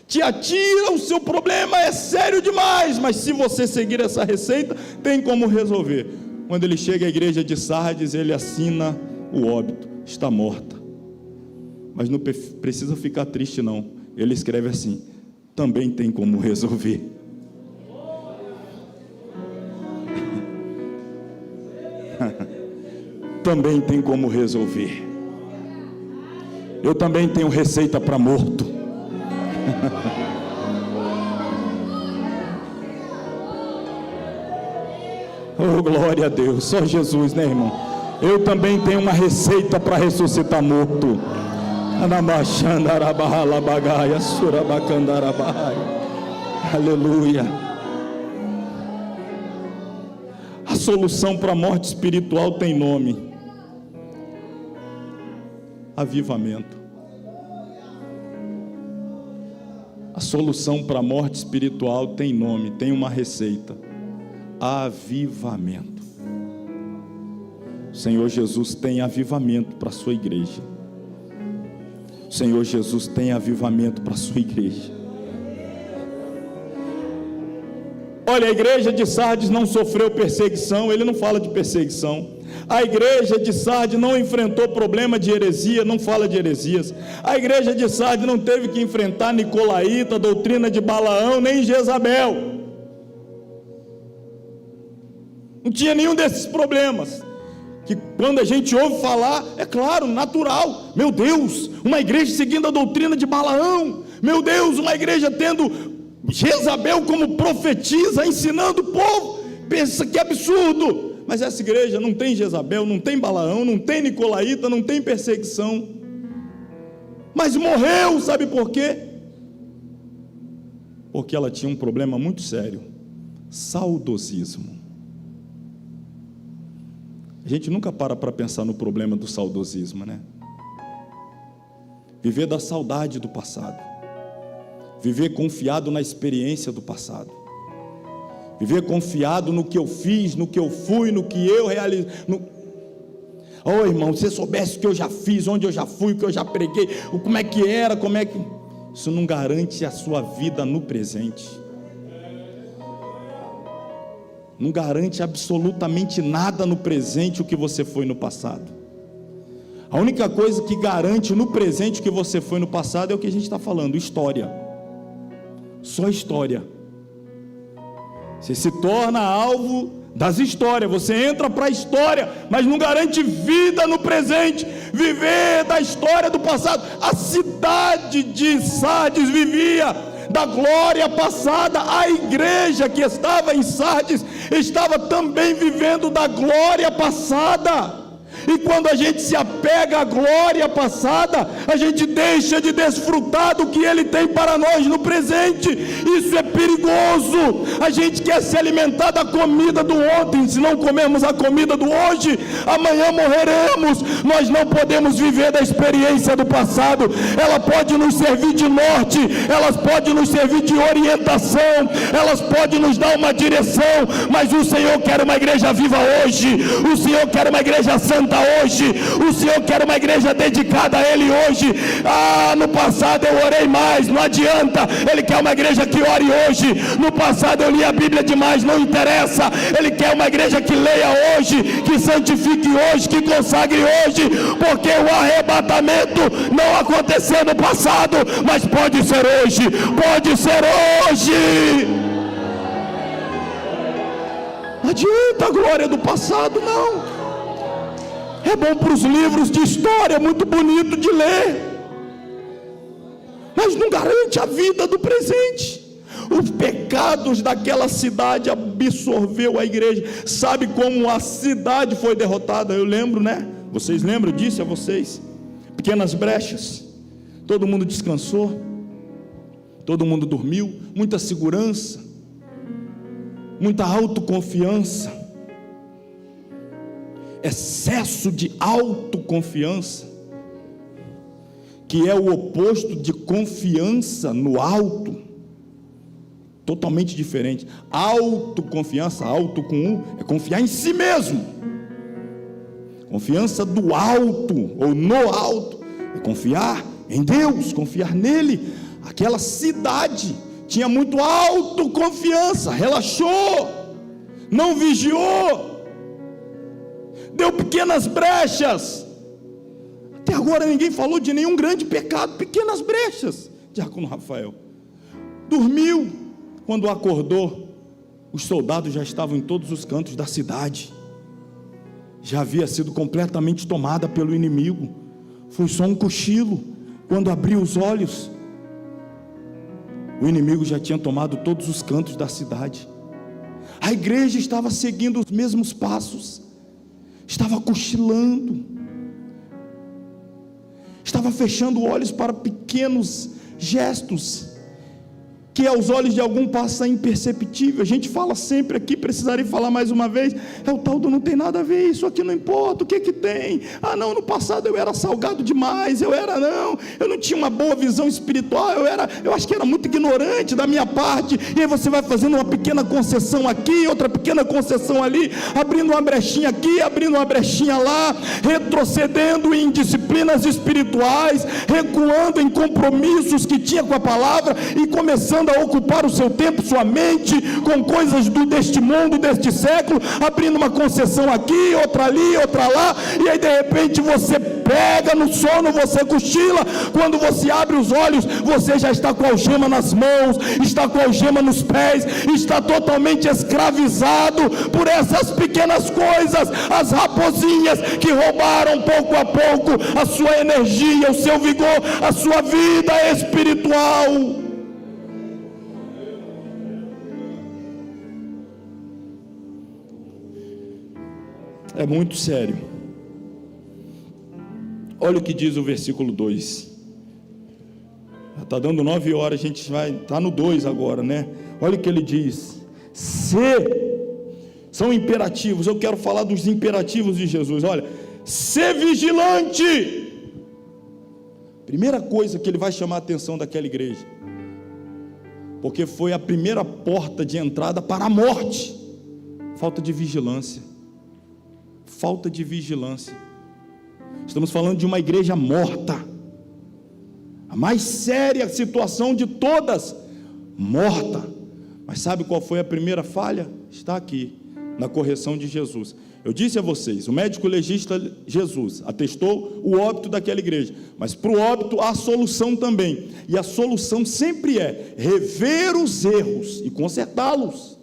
Tiatira, o seu problema é sério demais, mas se você seguir essa receita, tem como resolver. Quando ele chega à igreja de Sardes, ele assina o óbito, está morta. Mas não precisa ficar triste não, ele escreve assim: também tem como resolver. Também tem como resolver. Eu também tenho receita para morto. Oh, glória a Deus, só Jesus, né, irmão? Eu também tenho uma receita para ressuscitar morto. Aleluia. A solução para a morte espiritual tem nome: avivamento. A solução para a morte espiritual tem nome, tem uma receita: avivamento. O Senhor Jesus tem avivamento para a sua igreja. O Senhor Jesus tem avivamento para a sua igreja. Olha, a igreja de Sardes não sofreu perseguição. Ele não fala de perseguição. A igreja de Sardes não enfrentou problema de heresia, não fala de heresias. A igreja de Sardes não teve que enfrentar Nicolaíta, doutrina de Balaão, nem Jezabel. Não tinha nenhum desses problemas, que quando a gente ouve falar, é claro, natural. Meu Deus, uma igreja seguindo a doutrina de Balaão. Meu Deus, uma igreja tendo Jezabel como profetisa, ensinando o povo. Pensa que absurdo. Mas essa igreja não tem Jezabel, não tem Balaão, não tem Nicolaíta, não tem perseguição. Mas morreu, sabe por quê? Porque ela tinha um problema muito sério: saudosismo. A gente nunca para pensar no problema do saudosismo, né? viver da saudade do passado, viver confiado na experiência do passado, viver confiado no que eu fiz, no que eu fui, no que eu realizei. Oh, irmão, se você soubesse o que eu já fiz, onde eu já fui, o que eu já preguei, como é que era, isso não garante a sua vida no presente, não garante absolutamente nada no presente o que você foi no passado. A única coisa que garante no presente o que você foi no passado é o que a gente está falando, história, só história. Você se torna alvo das histórias, você entra para a história, mas não garante vida no presente, viver da história do passado. A cidade de Sardes vivia da glória passada, a igreja que estava em Sardes estava também vivendo da glória passada. E quando a gente se apega à glória passada, a gente deixa de desfrutar do que Ele tem para nós no presente. Isso é perigoso. A gente quer se alimentar da comida do ontem. Se não comermos a comida do hoje, amanhã morreremos. Nós não podemos viver da experiência do passado. Ela pode nos servir de norte, elas podem nos servir de orientação, elas podem nos dar uma direção, mas o Senhor quer uma igreja viva hoje. O Senhor quer uma igreja santa hoje. O Senhor quer uma igreja dedicada a Ele hoje. No passado eu orei mais, não adianta. Ele quer uma igreja que ore hoje. No passado eu li a Bíblia demais, não interessa. Ele quer uma igreja que leia hoje, que santifique hoje, que consagre hoje, porque o arrebatamento não aconteceu no passado, mas pode ser hoje, pode ser hoje. Não adianta a glória do passado, não. É bom para os livros de história, é muito bonito de ler, mas não garante a vida do presente. Os pecados daquela cidade absorveu a igreja. Sabe como a cidade foi derrotada? Eu lembro, né? Vocês lembram? Eu disse a vocês, pequenas brechas, todo mundo descansou, todo mundo dormiu, muita segurança, muita autoconfiança. Excesso de autoconfiança, que é o oposto de confiança no alto, totalmente diferente. Autoconfiança, alto com um, é confiar em si mesmo. Confiança do alto, ou no alto, é confiar em Deus, confiar nele. Aquela cidade tinha muito autoconfiança, relaxou, não vigiou, deu pequenas brechas. Até agora ninguém falou de nenhum grande pecado, pequenas brechas. Diácono Rafael dormiu, quando acordou, os soldados já estavam em todos os cantos da cidade, já havia sido completamente tomada pelo inimigo. Foi só um cochilo. Quando abriu os olhos, o inimigo já tinha tomado todos os cantos da cidade. A igreja estava seguindo os mesmos passos, estava cochilando, estava fechando olhos para pequenos gestos, que aos olhos de algum passa imperceptível. A gente fala sempre aqui, precisaria falar mais uma vez, é o tal do não tem nada a ver, isso aqui não importa, o que que tem? Não, no passado eu era salgado demais, eu não tinha uma boa visão espiritual, eu acho que era muito ignorante da minha parte. E aí você vai fazendo uma pequena concessão aqui, outra pequena concessão ali, abrindo uma brechinha aqui, abrindo uma brechinha lá, retrocedendo em disciplinas espirituais, recuando em compromissos que tinha com a palavra, e começando a ocupar o seu tempo, sua mente, com coisas deste mundo, deste século, abrindo uma concessão aqui, outra ali, outra lá, e aí de repente você pega no sono, você cochila. Quando você abre os olhos, você já está com a algema nas mãos, está com a algema nos pés, está totalmente escravizado por essas pequenas coisas, as raposinhas que roubaram pouco a pouco a sua energia, o seu vigor, a sua vida espiritual. É muito sério. Olha o que diz o versículo 2. Está dando 9 horas, a gente vai estar no 2 agora, né? Olha o que ele diz. São imperativos. Eu quero falar dos imperativos de Jesus. Olha, ser vigilante, Primeira coisa que ele vai chamar a atenção daquela igreja, porque foi a primeira porta de entrada para a morte. Falta de vigilância. Falta de vigilância. Estamos falando de uma igreja morta, a mais séria situação de todas, morta. Mas sabe qual foi a primeira falha? Está aqui, na correção de Jesus. Eu disse a vocês, o médico legista Jesus atestou o óbito daquela igreja, mas para o óbito há solução também, e a solução sempre é rever os erros e consertá-los.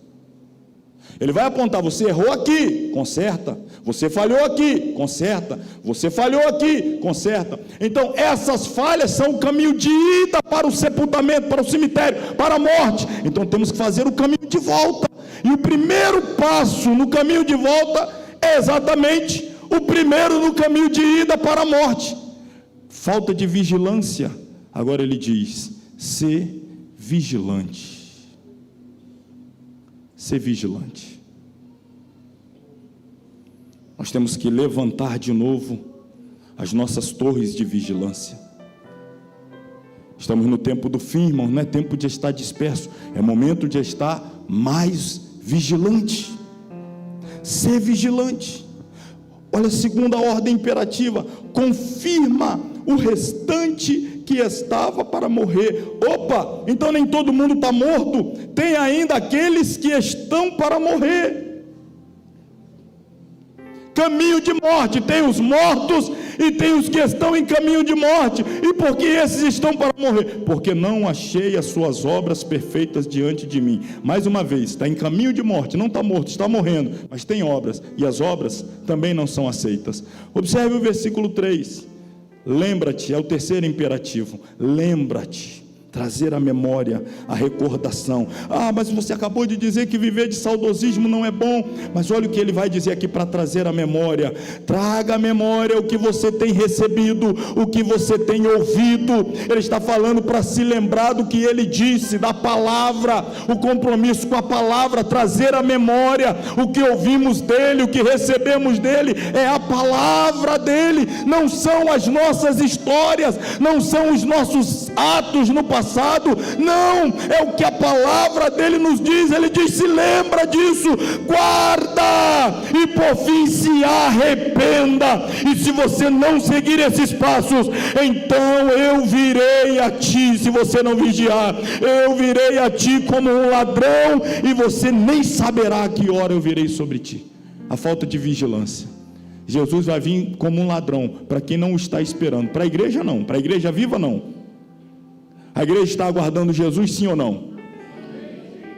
Ele vai apontar: você errou aqui, conserta. Você falhou aqui, conserta. Você falhou aqui, conserta. Então essas falhas são o caminho de ida para o sepultamento, para o cemitério, para a morte. Então temos que fazer o caminho de volta, e o primeiro passo no caminho de volta é exatamente o primeiro no caminho de ida para a morte. Falta de vigilância. Agora ele diz: ser vigilante. Ser vigilante. Nós temos que levantar de novo as nossas torres de vigilância. Estamos no tempo do fim, irmão. Não é tempo de estar disperso, é momento de estar mais vigilante. Ser vigilante. Olha a segunda ordem imperativa: confirma o restante que estava para morrer. Opa, então nem todo mundo está morto, tem ainda aqueles que estão para morrer. Caminho de morte, tem os mortos e tem os que estão em caminho de morte. E por que esses estão para morrer? Porque não achei as suas obras perfeitas diante de mim. Mais uma vez, está em caminho de morte, não está morto, está morrendo, mas tem obras, e as obras também não são aceitas. Observe o versículo 3. Lembra-te, é o terceiro imperativo. Lembra-te, trazer à memória, a recordação. Mas você acabou de dizer que viver de saudosismo não é bom. Mas olha o que ele vai dizer aqui para trazer à memória. Traga à memória o que você tem recebido, o que você tem ouvido. Ele está falando para se lembrar do que ele disse, da palavra, o compromisso com a palavra, trazer à memória o que ouvimos dele, o que recebemos dele, é a palavra dele, não são as nossas histórias, não são os nossos atos no passado, não, é o que a palavra dele nos diz. Ele diz: se lembra disso, guarda, e por fim se arrependa. E se você não seguir esses passos, então eu virei a ti. Se você não vigiar, eu virei a ti como um ladrão, e você nem saberá a que hora eu virei sobre ti. A falta de vigilância. Jesus vai vir como um ladrão para quem não está esperando. Para a igreja não, para a igreja viva não. A igreja está aguardando Jesus, sim ou não?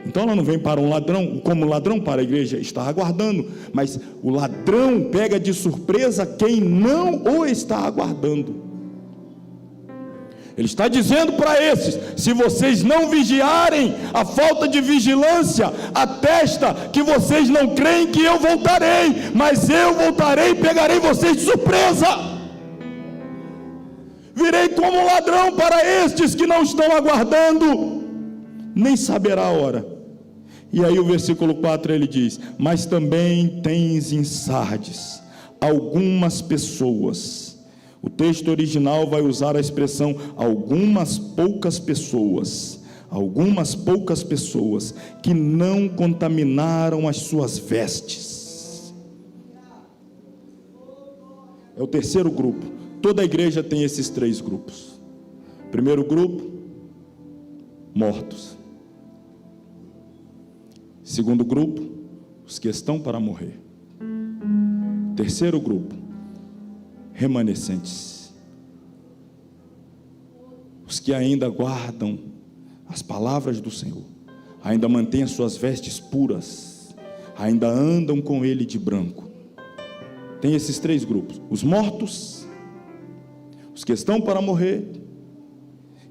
Então ela não vem para um ladrão, como ladrão para a igreja, está aguardando. Mas o ladrão pega de surpresa quem não o está aguardando. Ele está dizendo para esses: se vocês não vigiarem, a falta de vigilância atesta que vocês não creem que eu voltarei, mas eu voltarei e pegarei vocês de surpresa. Virei como um ladrão para estes que não estão aguardando, nem saberá a hora. E aí o versículo 4 ele diz: mas também tens em Sardes algumas pessoas. O texto original vai usar a expressão algumas poucas pessoas que não contaminaram as suas vestes. É o terceiro grupo. Toda a igreja tem esses três grupos. Primeiro grupo, mortos. Segundo grupo, os que estão para morrer. Terceiro grupo, remanescentes. Os que ainda guardam as palavras do Senhor, ainda mantêm as suas vestes puras, ainda andam com Ele de branco. Tem esses três grupos: os mortos, os que estão para morrer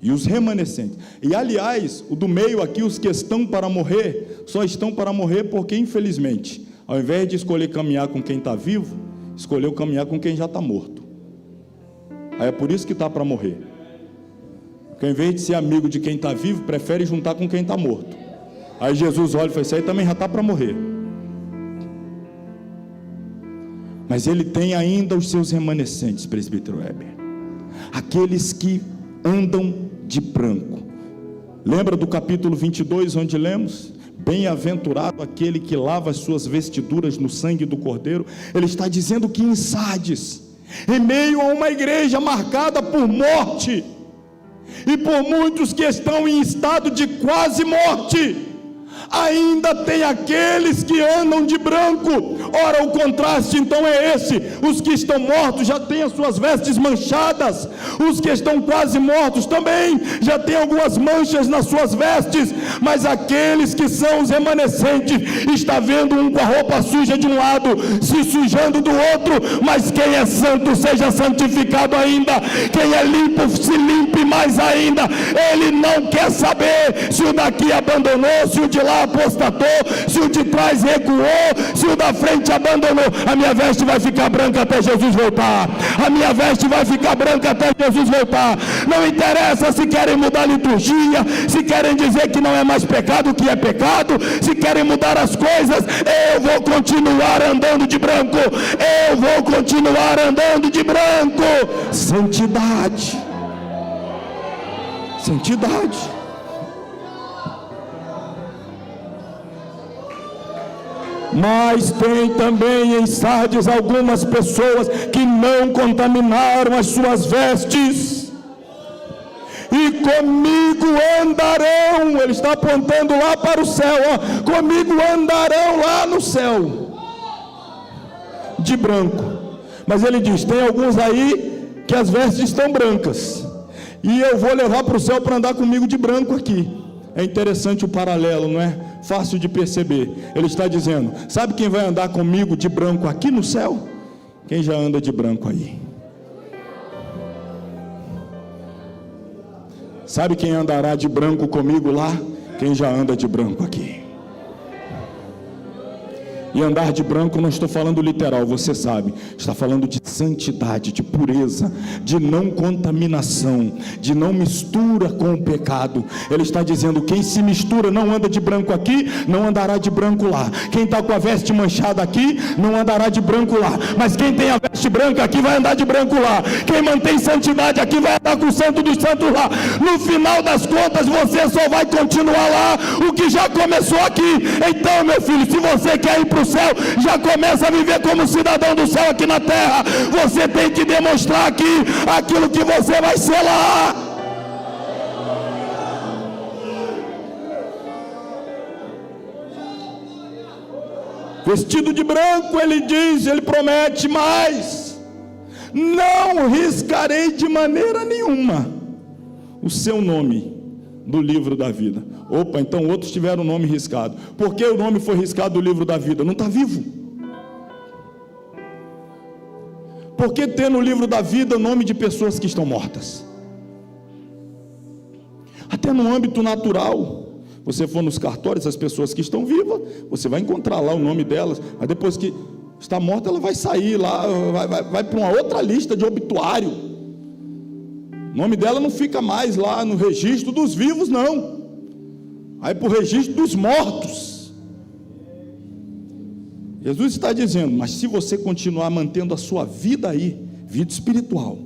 e os remanescentes. E aliás, o do meio aqui, os que estão para morrer, só estão para morrer porque, infelizmente, ao invés de escolher caminhar com quem está vivo, escolheu caminhar com quem já está morto. Aí é por isso que está para morrer. Porque ao invés de ser amigo de quem está vivo, prefere juntar com quem está morto. Aí Jesus olha e fala: isso aí também já está para morrer. Mas ele tem ainda os seus remanescentes, presbítero Weber. aqueles que andam de branco. Lembra do capítulo 22, onde lemos? Bem-aventurado aquele que lava as suas vestiduras no sangue do Cordeiro. Ele está dizendo que em Sardes, em meio a uma igreja marcada por morte, e por muitos que estão em estado de quase morte, ainda tem aqueles que andam de branco. Ora, o contraste então é esse: os que estão mortos já têm as suas vestes manchadas, os que estão quase mortos também já têm algumas manchas nas suas vestes, mas aqueles que são os remanescentes, está vendo um com a roupa suja de um lado, se sujando do outro, mas quem é santo seja santificado ainda, quem é limpo se limpe mais ainda. Ele não quer saber se o daqui abandonou, se o de lá apostatou, se o de trás recuou, se o da frente abandonou. A minha veste vai ficar branca até Jesus voltar. A minha veste vai ficar branca até Jesus voltar. Não interessa se querem mudar a liturgia, se querem dizer que não é mais pecado, que é pecado, se querem mudar as coisas. Eu vou continuar andando de branco. Eu vou continuar andando de branco. Santidade. Santidade. Mas tem também em Sardes algumas pessoas que não contaminaram as suas vestes, e comigo andarão. Ele está apontando lá para o céu, ó. Comigo andarão lá no céu, de branco. Mas ele diz, tem alguns aí que as vestes estão brancas, e eu vou levar para o céu para andar comigo de branco aqui. É interessante o paralelo, não é? Fácil de perceber. Ele está dizendo, sabe quem vai andar comigo de branco aqui no céu? Quem já anda de branco aí? Sabe quem andará de branco comigo lá? Quem já anda de branco aqui. E andar de branco não estou falando literal, você sabe, está falando de santidade, de pureza, de não contaminação, de não mistura com o pecado. Ele está dizendo, quem se mistura não anda de branco aqui, não andará de branco lá. Quem está com a veste manchada aqui, não andará de branco lá. Mas quem tem a veste branca aqui vai andar de branco lá. Quem mantém santidade aqui vai andar com o santo dos santos lá. No final das contas, você só vai continuar lá o que já começou aqui. Então, meu filho, se você quer ir para o céu, já começa a viver como cidadão do céu aqui na terra. Você tem que demonstrar aqui aquilo que você vai ser lá. Vestido de branco, ele diz, ele promete mais: não riscarei de maneira nenhuma o seu nome do livro da vida. Opa, então outros tiveram o nome riscado. Por que o nome foi riscado do livro da vida? Não está vivo. Por que ter no livro da vida o nome de pessoas que estão mortas? Até no âmbito natural, você for nos cartórios, as pessoas que estão vivas, você vai encontrar lá o nome delas, mas depois que está morta, ela vai sair lá, vai para uma outra lista de obituário. O nome dela não fica mais lá no registro dos vivos, não. Aí para o registro dos mortos. Jesus está dizendo, mas se você continuar mantendo a sua vida aí, vida espiritual,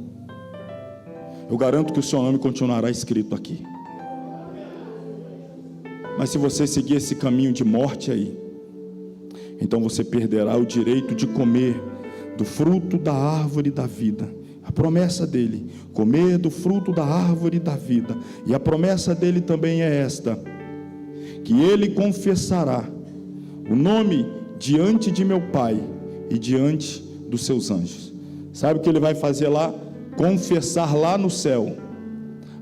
eu garanto que o seu nome continuará escrito aqui. Mas se você seguir esse caminho de morte aí, então você perderá o direito de comer do fruto da árvore da vida. A promessa dele, comer do fruto da árvore da vida. E a promessa dele também é esta: que ele confessará o nome diante de meu Pai e diante dos seus anjos. Sabe o que ele vai fazer lá? Confessar lá no céu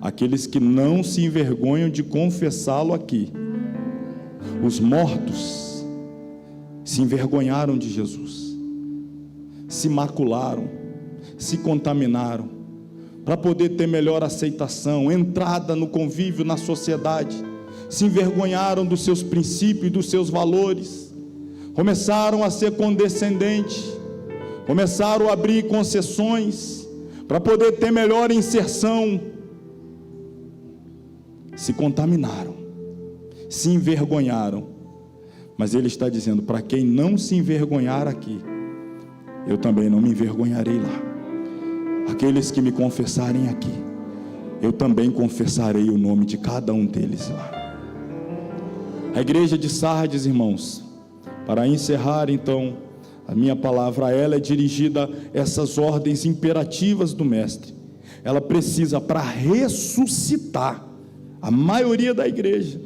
aqueles que não se envergonham de confessá-lo aqui. Os mortos se envergonharam de Jesus, se macularam, se contaminaram, para poder ter melhor aceitação, entrada no convívio, na sociedade. Se envergonharam dos seus princípios e dos seus valores, começaram a ser condescendentes, começaram a abrir concessões, para poder ter melhor inserção. Se contaminaram, se envergonharam, mas ele está dizendo, para quem não se envergonhar aqui, eu também não me envergonharei lá. aqueles que me confessarem aqui, eu também confessarei o nome de cada um deles lá. A igreja de Sardes, irmãos, para encerrar então a minha palavra a ela é dirigida essas ordens imperativas do mestre. Ela precisa, para ressuscitar a maioria da igreja,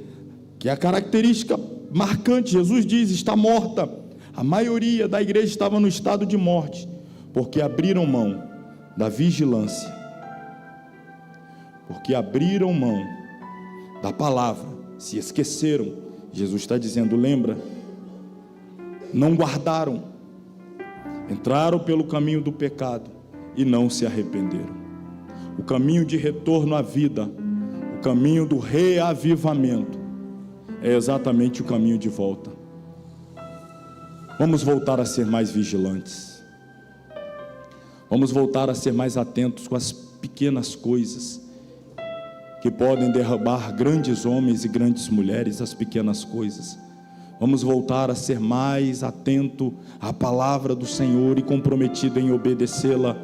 que é a característica marcante, Jesus diz, está morta. A maioria da igreja estava no estado de morte, porque abriram mão da vigilância, porque abriram mão da palavra, se esqueceram. Jesus está dizendo, lembra? Não guardaram, entraram pelo caminho do pecado e não se arrependeram. O caminho de retorno à vida, o caminho do reavivamento, é exatamente o caminho de volta. Vamos voltar a ser mais vigilantes, vamos voltar a ser mais atentos com as pequenas coisas que podem derrubar grandes homens e grandes mulheres, as pequenas coisas. Vamos voltar a ser mais atento à palavra do Senhor e comprometido em obedecê-la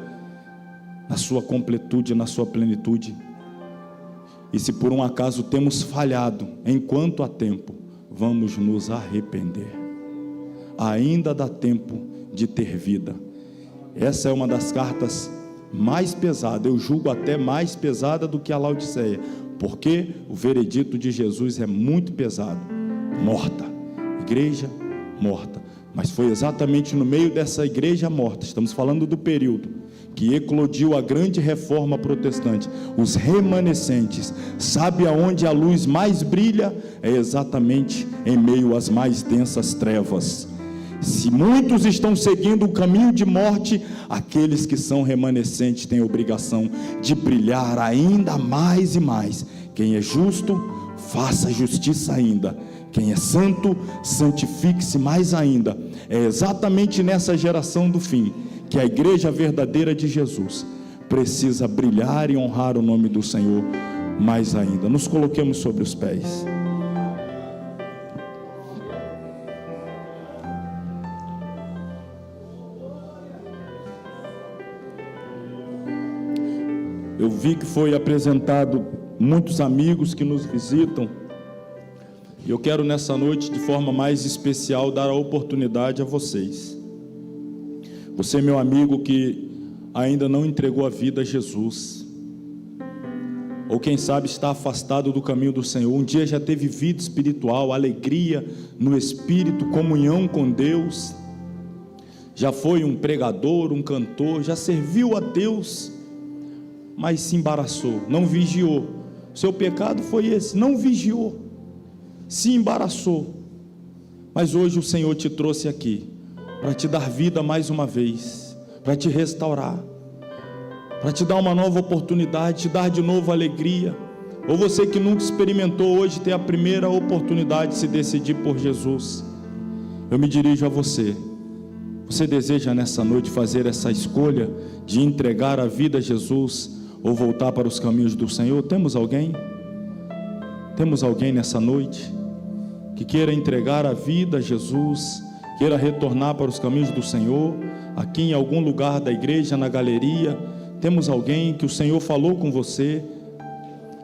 na sua completude, na sua plenitude. E se por um acaso temos falhado, enquanto há tempo, vamos nos arrepender. Ainda dá tempo de ter vida. Essa é uma das cartas mais pesada, eu julgo até mais pesada do que a Laodiceia, porque o veredito de Jesus é muito pesado. Morta, igreja morta. Mas foi exatamente no meio dessa igreja morta, estamos falando do período que eclodiu a grande reforma protestante, os remanescentes. Sabe aonde a luz mais brilha? É exatamente em meio às mais densas trevas. Se muitos estão seguindo o caminho de morte, aqueles que são remanescentes têm a obrigação de brilhar ainda mais e mais. Quem é justo, faça justiça ainda. Quem é santo, santifique-se mais ainda. É exatamente nessa geração do fim que a igreja verdadeira de Jesus precisa brilhar e honrar o nome do Senhor mais ainda. Nos coloquemos sobre os pés. Eu vi que foi apresentado muitos amigos que nos visitam, e eu quero nessa noite, de forma mais especial, dar a oportunidade a vocês. Você, meu amigo, que ainda não entregou a vida a Jesus, ou quem sabe está afastado do caminho do Senhor, um dia já teve vida espiritual, alegria no Espírito, comunhão com Deus, já foi um pregador, um cantor, já serviu a Deus, mas se embaraçou, não vigiou. O seu pecado foi esse, não vigiou, se embaraçou. Mas hoje o Senhor te trouxe aqui para te dar vida mais uma vez, para te restaurar, para te dar uma nova oportunidade, te dar de novo alegria. Ou você que nunca experimentou hoje ter a primeira oportunidade de se decidir por Jesus, eu me dirijo a você. Você deseja nessa noite fazer essa escolha de entregar a vida a Jesus ou voltar para os caminhos do Senhor? Temos alguém? Temos alguém nessa noite que queira entregar a vida a Jesus, queira retornar para os caminhos do Senhor? Aqui em algum lugar da igreja, na galeria, temos alguém que o Senhor falou com você?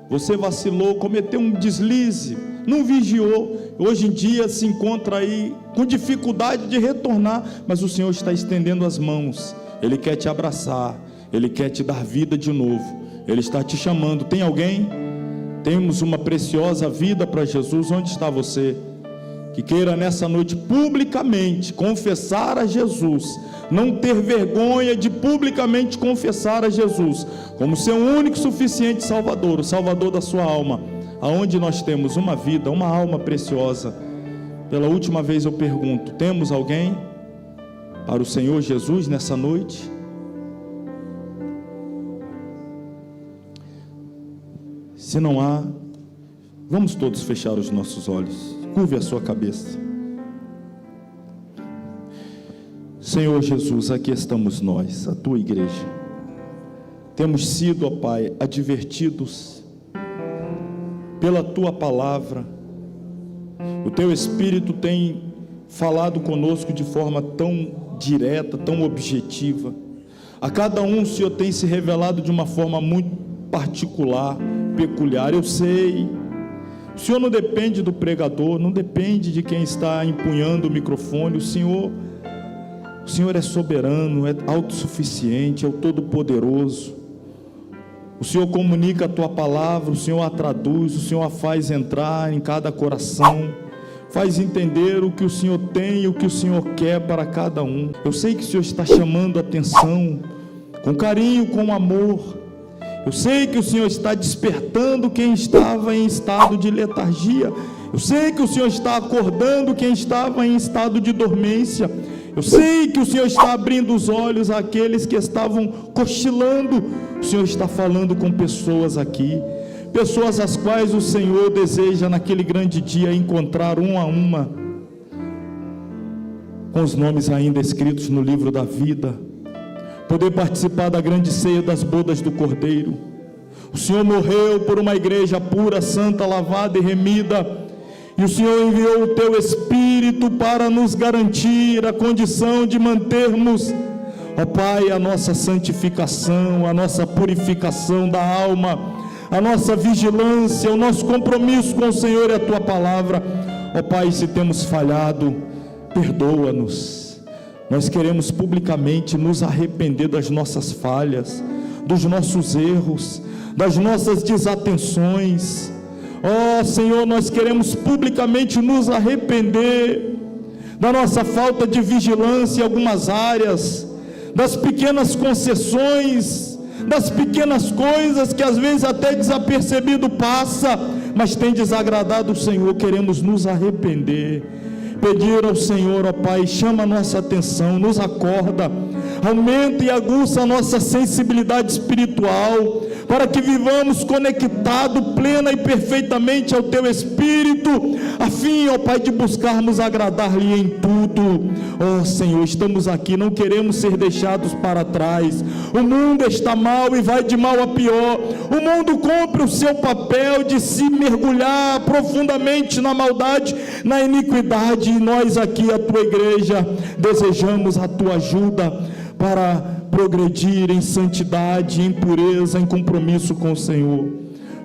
Você vacilou, cometeu um deslize, não vigiou, hoje em dia se encontra aí com dificuldade de retornar, mas o Senhor está estendendo as mãos, Ele quer te abraçar, Ele quer te dar vida de novo, Ele está te chamando. Tem alguém? Temos uma preciosa vida para Jesus. Onde está você que queira nessa noite publicamente confessar a Jesus, não ter vergonha de publicamente confessar a Jesus como seu único e suficiente Salvador, o Salvador da sua alma? Aonde nós temos uma vida, uma alma preciosa. Pela última vez eu pergunto, temos alguém para o Senhor Jesus nessa noite? Se não há, vamos todos fechar os nossos olhos, curve a sua cabeça. Senhor Jesus, aqui estamos nós, a tua igreja. Temos sido, ó Pai, advertidos pela tua palavra. O teu Espírito tem falado conosco de forma tão direta, tão objetiva. A cada um o Senhor tem se revelado de uma forma muito particular, peculiar. Eu sei. O Senhor não depende do pregador, não depende de quem está empunhando o microfone. O Senhor é soberano, é autossuficiente, é o Todo-Poderoso. O Senhor comunica a Tua palavra, o Senhor a traduz, o Senhor a faz entrar em cada coração, faz entender o que o Senhor tem e o que o Senhor quer para cada um. Eu sei que o Senhor está chamando a atenção, com carinho, com amor. Eu sei que o Senhor está despertando quem estava em estado de letargia. Eu sei que o Senhor está acordando quem estava em estado de dormência. Eu sei que o Senhor está abrindo os olhos àqueles que estavam cochilando. O Senhor está falando com pessoas aqui, pessoas as quais o Senhor deseja naquele grande dia encontrar uma a uma, com os nomes ainda escritos no livro da vida, poder participar da grande ceia das bodas do Cordeiro. O Senhor morreu por uma igreja pura, santa, lavada e remida, e o Senhor enviou o Teu Espírito para nos garantir a condição de mantermos, ó Pai, a nossa santificação, a nossa purificação da alma, a nossa vigilância, o nosso compromisso com o Senhor e a Tua palavra. Ó Pai, se temos falhado, perdoa-nos. Nós queremos publicamente nos arrepender das nossas falhas, dos nossos erros, das nossas desatenções. Ó Senhor, nós queremos publicamente nos arrepender da nossa falta de vigilância em algumas áreas, das pequenas concessões, das pequenas coisas que às vezes até desapercebido passa, mas tem desagradado o Senhor. Queremos nos arrepender, pedir ao Senhor, ó Pai, chama a nossa atenção, nos acorda, aumenta e aguça a nossa sensibilidade espiritual, para que vivamos conectados plena e perfeitamente ao Teu Espírito, a fim, ó Pai, de buscarmos agradar-lhe em tudo. Ó Senhor, estamos aqui, não queremos ser deixados para trás. O mundo está mal e vai de mal a pior. O mundo cumpre o seu papel de se mergulhar profundamente na maldade, na iniquidade, e nós aqui, a Tua igreja, desejamos a Tua ajuda para progredir em santidade, em pureza, em compromisso com o Senhor.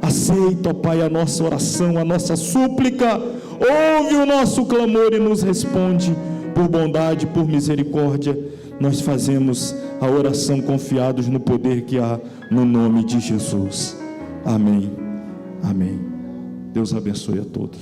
Aceita, ó Pai, a nossa oração, a nossa súplica, ouve o nosso clamor e nos responde. Por bondade, por misericórdia, nós fazemos a oração confiados no poder que há no nome de Jesus. Amém. Amém. Deus abençoe a todos.